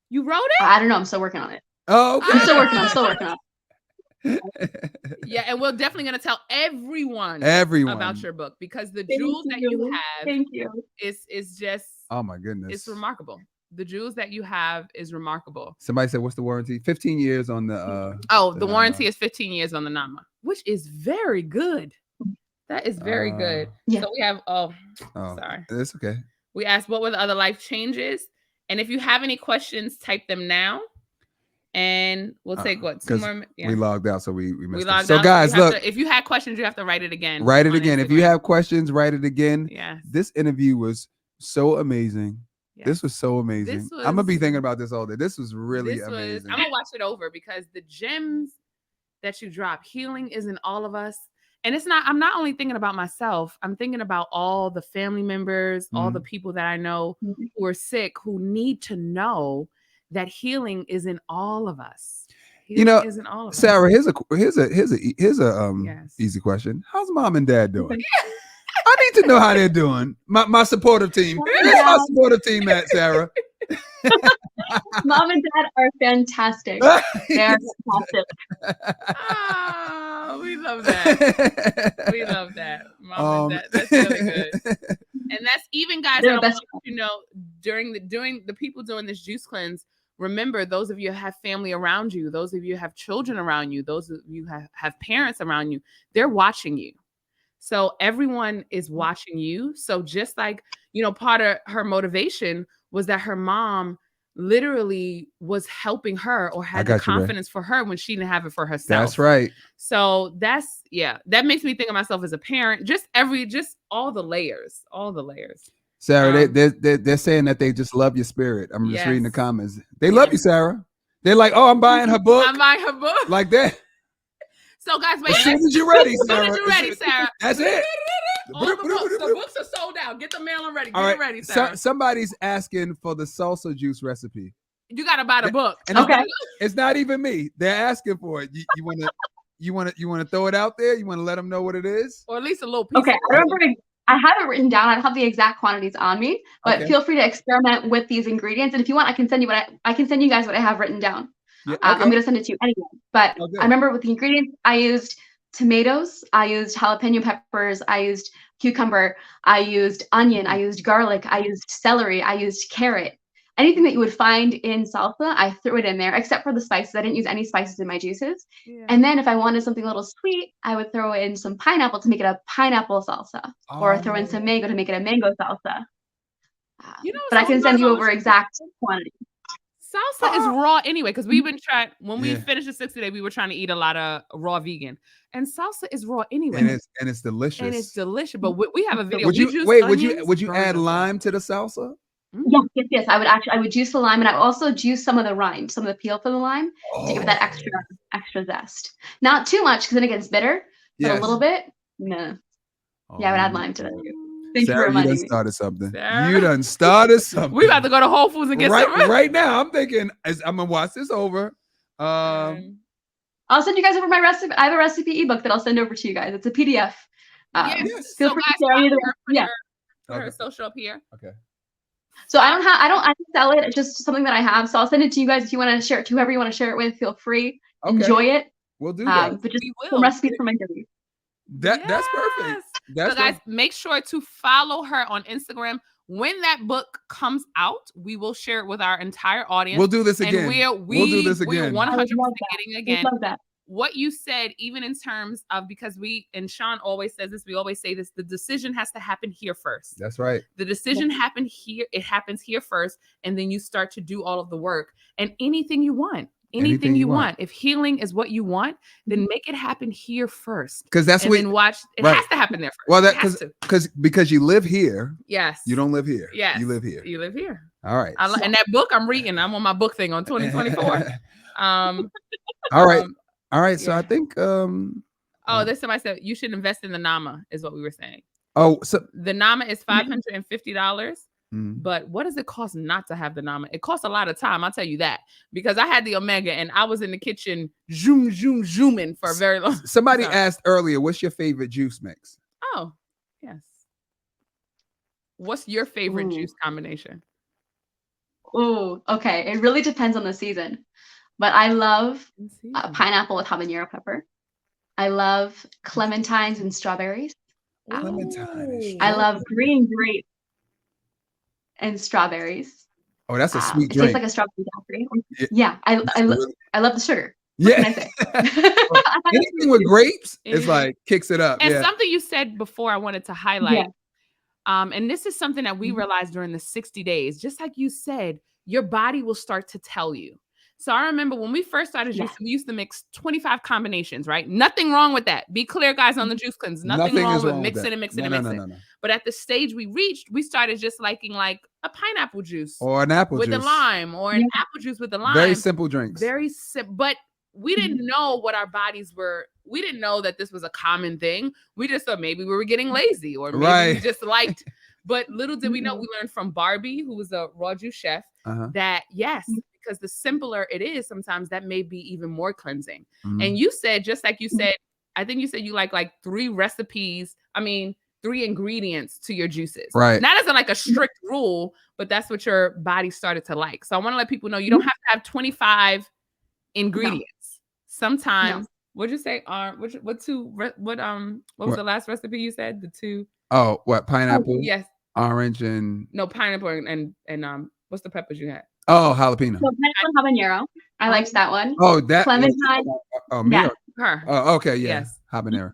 Speaker 2: You wrote it?
Speaker 3: I don't know. I'm still working on it.
Speaker 1: Oh, okay.
Speaker 3: I'm still working on it.
Speaker 2: Yeah, and we're definitely gonna tell everyone about your book because the jewels that you have is just
Speaker 1: oh my goodness,
Speaker 2: it's remarkable. The jewels that you have is remarkable.
Speaker 1: Somebody said, what's the warranty? 15 years on the
Speaker 2: the warranty is 15 years on the Nama, which is very good. That is very good.
Speaker 3: Yeah.
Speaker 2: So we have sorry.
Speaker 1: That's okay.
Speaker 2: We asked what were the other life changes, and if you have any questions, type them now. And we'll take 2 more. Yeah.
Speaker 1: We logged out, so we missed it.
Speaker 2: So
Speaker 1: guys, look,
Speaker 2: if you had questions, you have to write it again.
Speaker 1: Write it again. Instagram. If you have questions, write it again.
Speaker 2: Yeah.
Speaker 1: This interview was so amazing. Yes. This was so amazing. I'm gonna be thinking about this all day. This was really amazing.
Speaker 2: I'm gonna watch it over because the gems that you drop, healing is in all of us. And I'm not only thinking about myself, I'm thinking about all the family members, all the people that I know who are sick, who need to know that healing is in all of us. Healing is in all of
Speaker 1: Sarah,
Speaker 2: us.
Speaker 1: here's a
Speaker 2: Yes.
Speaker 1: easy question. How's mom and dad doing? I need to know how they're doing. My supportive team. Where's my supportive team at, Sarah?
Speaker 3: Mom and dad are fantastic. They are fantastic.
Speaker 2: Oh, we love that. We love that. Mom and dad. That's really good. And that's even guys that want you know during the people doing this juice cleanse. Remember, those of you who have family around you, those of you who have children around you, those of you who have parents around you, they're watching you. So everyone is watching you. So just like, you know, part of her motivation was that her mom literally was helping her or had the confidence for her when she didn't have it for herself.
Speaker 1: That's right.
Speaker 2: So that makes me think of myself as a parent, just all the layers.
Speaker 1: Sarah, they're saying that they just love your spirit. I'm just reading the comments. They love you, Sarah. They're like, oh, I'm buying her book. Like that.
Speaker 2: So guys,
Speaker 1: as soon as you're ready, Sarah. That's it.
Speaker 2: All the books are sold out. Get the mailing ready. Get it ready, Sarah.
Speaker 1: Somebody's asking for the salsa juice recipe.
Speaker 2: You gotta buy the book.
Speaker 1: And it's not even me. They're asking for it. You want to throw it out there? You want to let them know what it is?
Speaker 2: Or at least a little piece.
Speaker 3: Okay, I have it written down. I don't have the exact quantities on me, but feel free to experiment with these ingredients. And if you want, I can send you guys what I have written down. Yeah, I'm going to send it to you anyway. But I remember with the ingredients, I used tomatoes, I used jalapeno peppers, I used cucumber, I used onion, I used garlic, I used celery, I used carrot. Anything that you would find in salsa, I threw it in there, except for the spices. I didn't use any spices in my juices. Yeah. And then if I wanted something a little sweet, I would throw in some pineapple to make it a pineapple salsa, or throw in some mango to make it a mango salsa. But I can send you over exact quantity.
Speaker 2: Salsa is raw anyway, because we've been trying, when we finished the 60-day, we were trying to eat a lot of raw vegan. And salsa is raw anyway.
Speaker 1: And it's delicious.
Speaker 2: And it's delicious. But we have a video.
Speaker 1: Would you add lime to the salsa?
Speaker 3: Yes. I would juice the lime, and I also juice some of the rind, some of the peel for the lime to give it that extra zest. Not too much, because then it gets bitter, but a little bit. No. Yeah, I would add lime to that too.
Speaker 1: Sarah, you done started something. You done started something.
Speaker 2: We about to go to Whole Foods and get some
Speaker 1: right now. I'm thinking, I'm gonna watch this over.
Speaker 3: I'll send you guys over my recipe. I have a recipe ebook that I'll send over to you guys. It's a PDF. Feel free to
Speaker 2: put her social up here.
Speaker 3: Okay. So I don't sell it. It's just something that I have. So I'll send it to you guys if you want to share it to whoever you want to share it with. Feel free. Okay. Enjoy it.
Speaker 1: We'll do that.
Speaker 3: But just some recipes for my baby.
Speaker 1: That's perfect.
Speaker 2: So guys, make sure to follow her on Instagram. When that book comes out, we will share it with our entire audience.
Speaker 1: We'll do this again.
Speaker 2: And we'll do this again. We're 100% getting again. What you said, even in terms of, because and Sean always says this, we always say this, the decision has to happen here first.
Speaker 1: That's right.
Speaker 2: The decision happens here first, and then you start to do all of the work. And anything you want. Anything you want. If healing is what you want, then make it happen here first.
Speaker 1: Because that's what
Speaker 2: it has to happen there first.
Speaker 1: Well, because you live here.
Speaker 2: Yes.
Speaker 1: You don't live here.
Speaker 2: Yes.
Speaker 1: You live here.
Speaker 2: You live here.
Speaker 1: All right.
Speaker 2: And that book I'm reading, I'm on my book thing on 2024.
Speaker 1: All right. All right. So I think
Speaker 2: there's somebody said you should invest in the Nama, is what we were saying.
Speaker 1: Oh, so
Speaker 2: the Nama is $550. But what does it cost not to have the Nama? It costs a lot of time, I'll tell you that, because I had the Omega and I was in the kitchen zooming for a very long time.
Speaker 1: Somebody asked earlier, what's your favorite juice mix?
Speaker 2: Oh, yes. What's your favorite juice combination?
Speaker 3: Oh, okay. It really depends on the season, but I love pineapple with habanero pepper. I love clementines and strawberries. I love green grape and strawberries.
Speaker 1: Oh, that's a sweet drink.
Speaker 3: It tastes like a strawberry daiquiri. Yeah, I love the sugar.
Speaker 1: What can I say? Anything with grapes is like kicks it up.
Speaker 2: And something you said before I wanted to highlight. And this is something that we realized during the 60 days. Just like you said, your body will start to tell you. So I remember when we first started juicing, we used to mix 25 combinations, right? Nothing wrong with that. Be clear, guys, on the juice cleanse. Nothing wrong with mixing and mixing and mixing. No. But at the stage we reached, we started just liking like a pineapple juice.
Speaker 1: Or an apple
Speaker 2: with
Speaker 1: juice.
Speaker 2: With a lime. Or an apple juice with a lime.
Speaker 1: Very simple drinks.
Speaker 2: Very simple. But we didn't know what our bodies were we didn't know that this was a common thing. We just thought maybe we were getting lazy or maybe
Speaker 1: Right.
Speaker 2: we just liked. But little did we know, we learned from Barbie, who was a raw juice chef, that yes, because the simpler it is, sometimes that may be even more cleansing. And you said, just like you said, I think you said you like 3 recipes. I mean, 3 ingredients to your juices.
Speaker 1: Right.
Speaker 2: Not as in like a strict rule, but that's what your body started to like. So I want to let people know you don't have to have 25 ingredients. Sometimes, what'd you say? What was the last recipe you said? The 2.
Speaker 1: Oh, what? Pineapple?
Speaker 2: Yes.
Speaker 1: Orange and
Speaker 2: no pineapple and what's the peppers you had?
Speaker 1: Oh, jalapeno.
Speaker 3: So pineapple habanero. I liked that one.
Speaker 1: Oh, that
Speaker 3: Clementine.
Speaker 1: Mira.
Speaker 2: Her.
Speaker 1: Oh, okay, yeah.
Speaker 2: Yes.
Speaker 1: Habanero.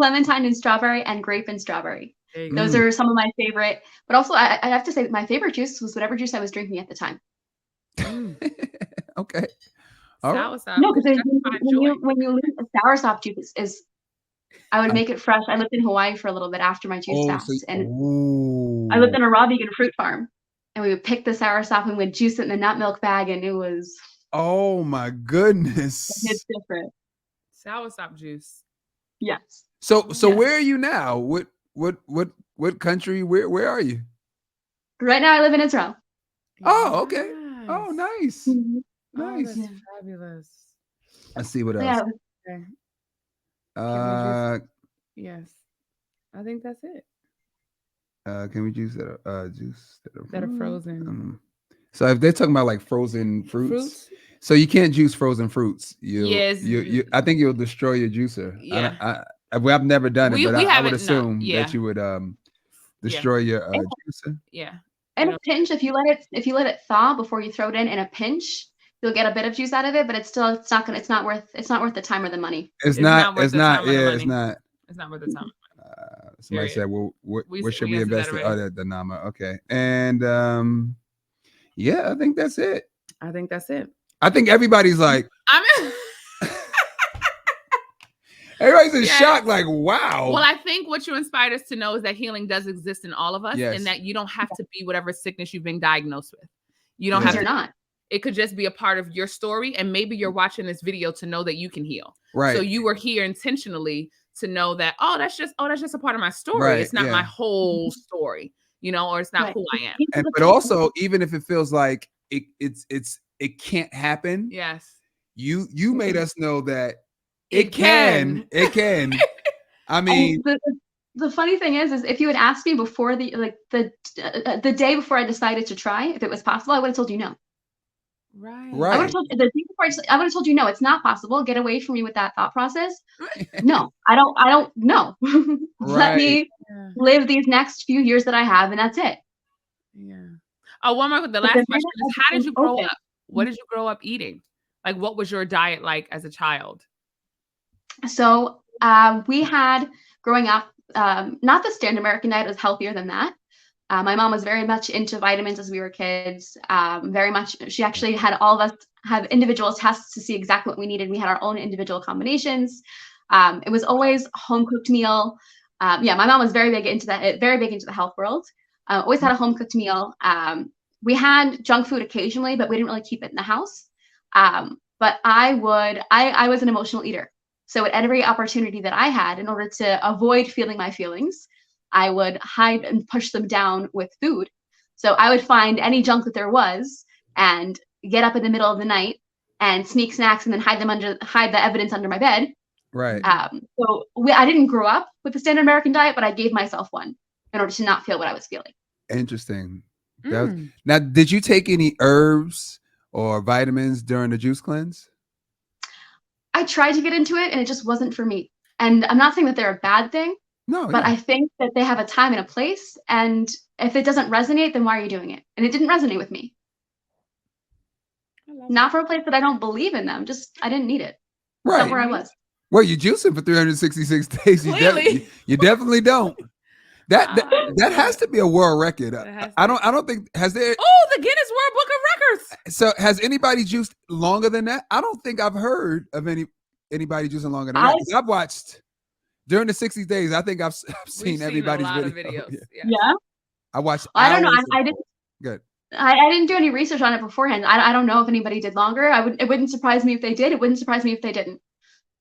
Speaker 3: Clementine and strawberry and grape and strawberry. Those are some of my favorite. But also, I have to say that my favorite juice was whatever juice I was drinking at the time.
Speaker 1: Okay. All right.
Speaker 2: Soursop.
Speaker 3: No, because when you leave a soursop juice is, I would make it fresh. I lived in Hawaii for a little bit after my juice fast, and I lived on a raw vegan fruit farm, and we would pick the soursop and we'd juice it in the nut milk bag, and it was.
Speaker 1: Oh my goodness!
Speaker 3: It's different.
Speaker 2: Soursop juice.
Speaker 3: Yes.
Speaker 1: So where are you now? What country? Where are you?
Speaker 3: Right now, I live in Israel.
Speaker 1: Oh, okay. Oh, nice. Nice.
Speaker 2: Oh, that's fabulous.
Speaker 1: Let's see what else.
Speaker 3: Yeah.
Speaker 2: Yes. I think that's it.
Speaker 1: Can we juice that?
Speaker 2: That are frozen.
Speaker 1: So if they're talking about like frozen fruits, so you can't juice frozen fruits. You I think you'll destroy your juicer.
Speaker 2: Yeah.
Speaker 1: I've never done it, but I would assume
Speaker 2: that
Speaker 1: you would destroy your juicer.
Speaker 2: Yeah.
Speaker 3: In a pinch, if you let it thaw before you throw it in a pinch, you'll get a bit of juice out of it, but it's not worth the time or the money.
Speaker 1: It's not worth the time.
Speaker 2: It's not worth the time.
Speaker 1: Somebody said, well, where should we invest it? Oh, the Nama. Okay. And yeah, I think that's it. I think everybody's like, everybody's in shock, like, wow.
Speaker 2: Well, I think what you inspired us to know is that healing does exist in all of us, and that you don't have to be whatever sickness you've been diagnosed with. You don't have to.
Speaker 3: You're not.
Speaker 2: It could just be a part of your story, and maybe you're watching this video to know that you can heal.
Speaker 1: Right.
Speaker 2: So you were here intentionally to know that, that's just a part of my story.
Speaker 1: Right,
Speaker 2: it's not my whole story, or it's not who I am.
Speaker 1: But also, even if it feels like it can't happen.
Speaker 2: Yes.
Speaker 1: You made us know that it can. I mean,
Speaker 3: the funny thing is if you had asked me before the day before I decided to try, if it was possible, I would have told you no.
Speaker 2: Right.
Speaker 3: I would have told the day before I would have told you no, it's not possible. Get away from me with that thought process. No, I don't know. Let me live these next few years that I have, and that's it.
Speaker 2: Yeah. Oh, one more. The last question is: how did you grow up? What did you grow up eating? Like, what was your diet like as a child? So we had, growing up, not the standard American diet. It was healthier than that. My mom was very much into vitamins as we were kids. Very much. She actually had all of us have individual tests to see exactly what we needed. We had our own individual combinations. It was always home cooked meal. My mom was very big into that. Very big into the health world. Always had a home cooked meal. We had junk food occasionally, but we didn't really keep it in the house. But I was an emotional eater. So at every opportunity that I had, in order to avoid feeling my feelings, I would hide and push them down with food. So I would find any junk that there was and get up in the middle of the night and sneak snacks and then hide the evidence under my bed.
Speaker 1: Right.
Speaker 3: So I didn't grow up with the standard American diet, but I gave myself one in order to not feel what I was feeling.
Speaker 1: Interesting. Now, did you take any herbs or vitamins during the juice cleanse?
Speaker 3: I tried to get into it and it just wasn't for me. And I'm not saying that they're a bad thing.
Speaker 1: No,
Speaker 3: but I think that they have a time and a place. And if it doesn't resonate, then why are you doing it? And it didn't resonate with me. Not for a place that I don't believe in them. Just, I didn't need it.
Speaker 1: Right.
Speaker 3: That's where I was.
Speaker 1: Well, you're juicing for 366 days. You definitely don't. That has to be a world record. I don't think has there.
Speaker 2: Oh, the Guinness World Book of Records.
Speaker 1: So has anybody juiced longer than that? I don't think I've heard of anybody juicing longer than that. I've watched during the 60 days. I think I've seen everybody's videos.
Speaker 3: Yeah.
Speaker 1: I watched.
Speaker 3: I don't know. I didn't.
Speaker 1: Good.
Speaker 3: I didn't do any research on it beforehand. I don't know if anybody did longer. It wouldn't surprise me if they did. It wouldn't surprise me if they didn't.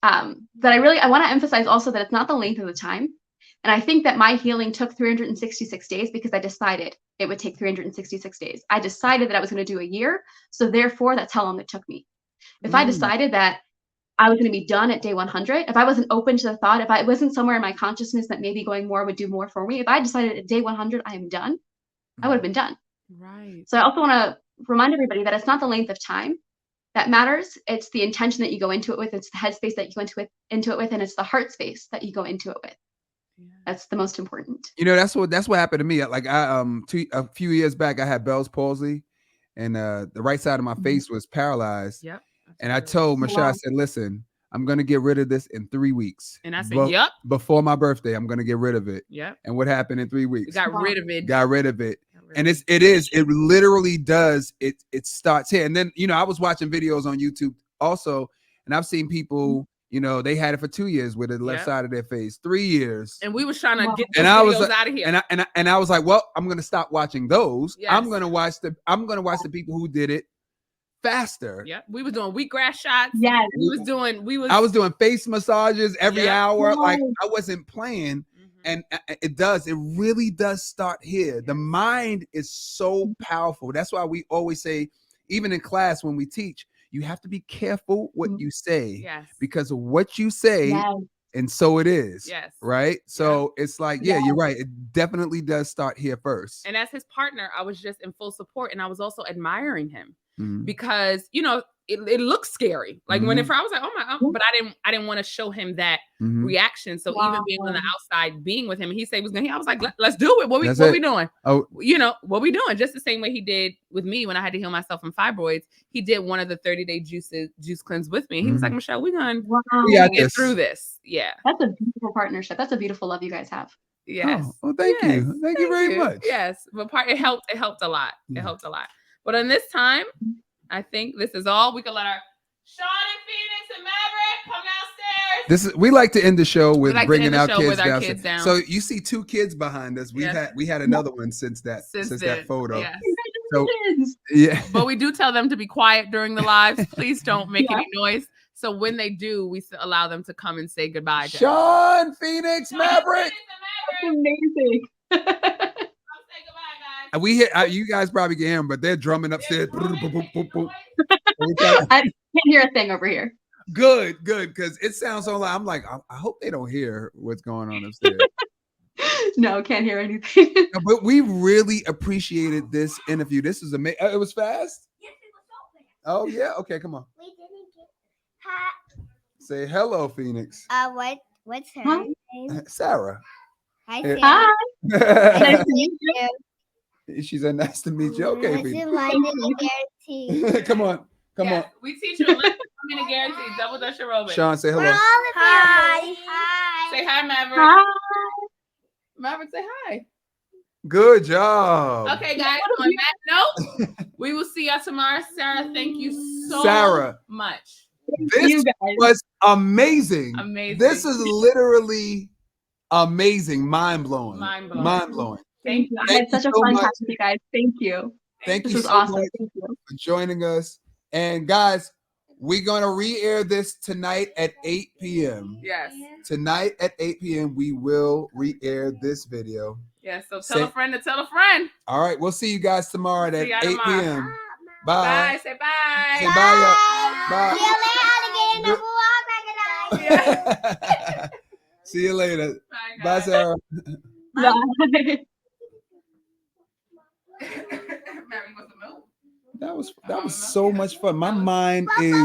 Speaker 3: That I want to emphasize also that it's not the length of the time. And I think that my healing took 366 days because I decided it would take 366 days. I decided that I was going to do a year. So therefore, that's how long it took me. If I decided that I was going to be done at day 100, if I wasn't open to the thought, if I wasn't somewhere in my consciousness that maybe going more would do more for me, if I decided at day 100 I am done, I would have been done.
Speaker 2: Right.
Speaker 3: So I also want to remind everybody that it's not the length of time that matters. It's the intention that you go into it with. It's the headspace that you go into it with, and it's the heart space that you go into it with. That's the most important.
Speaker 1: You know, that's what happened to me. Like a few years back, I had Bell's palsy, and the right side of my face was paralyzed.
Speaker 2: Yep.
Speaker 1: And I told Michelle, I said, "Listen, I'm gonna get rid of this in 3 weeks."
Speaker 2: And I said, "Yep."
Speaker 1: Before my birthday, I'm gonna get rid of it.
Speaker 2: Yep.
Speaker 1: And what happened in 3 weeks?
Speaker 2: Got rid of it.
Speaker 1: Got rid of it. And it literally does. It starts here. And then, I was watching videos on YouTube also, and I've seen people, they had it for 2 years with the left side of their face, 3 years.
Speaker 2: And we was trying to get those
Speaker 1: and I
Speaker 2: videos
Speaker 1: was
Speaker 2: out of here.
Speaker 1: And I was like, well, I'm gonna stop watching those.
Speaker 2: Yes.
Speaker 1: I'm gonna watch the people who did it faster.
Speaker 2: Yeah, we was doing wheatgrass shots.
Speaker 3: Yes.
Speaker 1: I was doing face massages every hour.
Speaker 3: Yes.
Speaker 1: Like I wasn't playing. And it really does start here. The mind is so powerful. That's why we always say, even in class when we teach, you have to be careful what you say.
Speaker 2: Yes.
Speaker 1: Because of what you say, and so it is.
Speaker 2: Yes.
Speaker 1: Right? So it's like, you're right. It definitely does start here first.
Speaker 2: And as his partner, I was just in full support, and I was also admiring him because, it looks scary. Like whenever I was like, oh my, but I didn't want to show him that reaction. So even being on the outside, being with him, he said he was I was like, let's do it. What we doing?
Speaker 1: Oh,
Speaker 2: what we doing? Just the same way he did with me when I had to heal myself from fibroids. He did one of the 30-day juice cleanse with me. He was like, Michelle, we're going to get through this. Yeah.
Speaker 3: That's a beautiful partnership. That's a beautiful love you guys have.
Speaker 2: Yes.
Speaker 1: Oh, well, thank you. Thank you very much.
Speaker 2: Yes. But it helped a lot. It helped a lot. But on this time, I think this is all. We can let our Sean and Phoenix and Maverick come downstairs.
Speaker 1: We like to end the show with bringing our
Speaker 2: kids
Speaker 1: down. So you see 2 kids behind us. We had another one since that photo.
Speaker 2: Yes.
Speaker 1: So
Speaker 2: But we do tell them to be quiet during the lives. Please don't make any noise. So when they do, we allow them to come and say goodbye.
Speaker 1: Sean, Phoenix, Maverick.
Speaker 3: Amazing.
Speaker 1: And we hear you guys probably can hear them, but they're drumming upstairs.
Speaker 3: I can't hear a thing over here.
Speaker 1: Good, because it sounds so loud. I'm like, I hope they don't hear what's going on upstairs.
Speaker 3: No, can't hear anything.
Speaker 1: No, but we really appreciated this interview. This is amazing. It was fast?
Speaker 4: Yes, it was so fast.
Speaker 1: Oh, yeah. Okay, come on.
Speaker 4: We didn't get hi.
Speaker 1: Say hello, Phoenix.
Speaker 4: What's her name?
Speaker 1: Sarah.
Speaker 4: Hi,
Speaker 1: Yeah.
Speaker 4: Sarah.
Speaker 3: Hi.
Speaker 4: Nice to meet you.
Speaker 1: She said, nice to meet you. Okay,
Speaker 4: What's
Speaker 1: Phoenix.
Speaker 4: your vitamin guarantee?
Speaker 1: Come on.
Speaker 2: We teach you a little guarantee. Double Dutch aerobics.
Speaker 1: Sean, say hello.
Speaker 4: Hi. Hi.
Speaker 2: Say hi, Maverick.
Speaker 3: Hi.
Speaker 2: Maverick, say hi.
Speaker 1: Good job.
Speaker 2: Okay, guys. On that note, we will see y'all tomorrow. Sarah, thank you so much.
Speaker 1: This was amazing.
Speaker 2: Amazing.
Speaker 1: This is literally amazing. Mind-blowing.
Speaker 2: Mind-blowing.
Speaker 3: Thank you. I had such a fun time with you guys. Thank you.
Speaker 1: Thank you
Speaker 3: This was
Speaker 1: so
Speaker 3: awesome.
Speaker 1: much
Speaker 3: Thank you.
Speaker 1: for joining us. And guys, we're going to re-air this tonight at 8 p.m.
Speaker 2: Yes.
Speaker 1: Tonight at 8 p.m. we will re-air this video.
Speaker 2: Yes. So tell a friend to tell a friend.
Speaker 1: All right. We'll see you guys tomorrow at 8 p.m. Bye.
Speaker 2: Bye. Say bye.
Speaker 1: Say bye. Bye. See you later. Bye, Sarah.
Speaker 3: Bye.
Speaker 1: That was so much fun. My mind is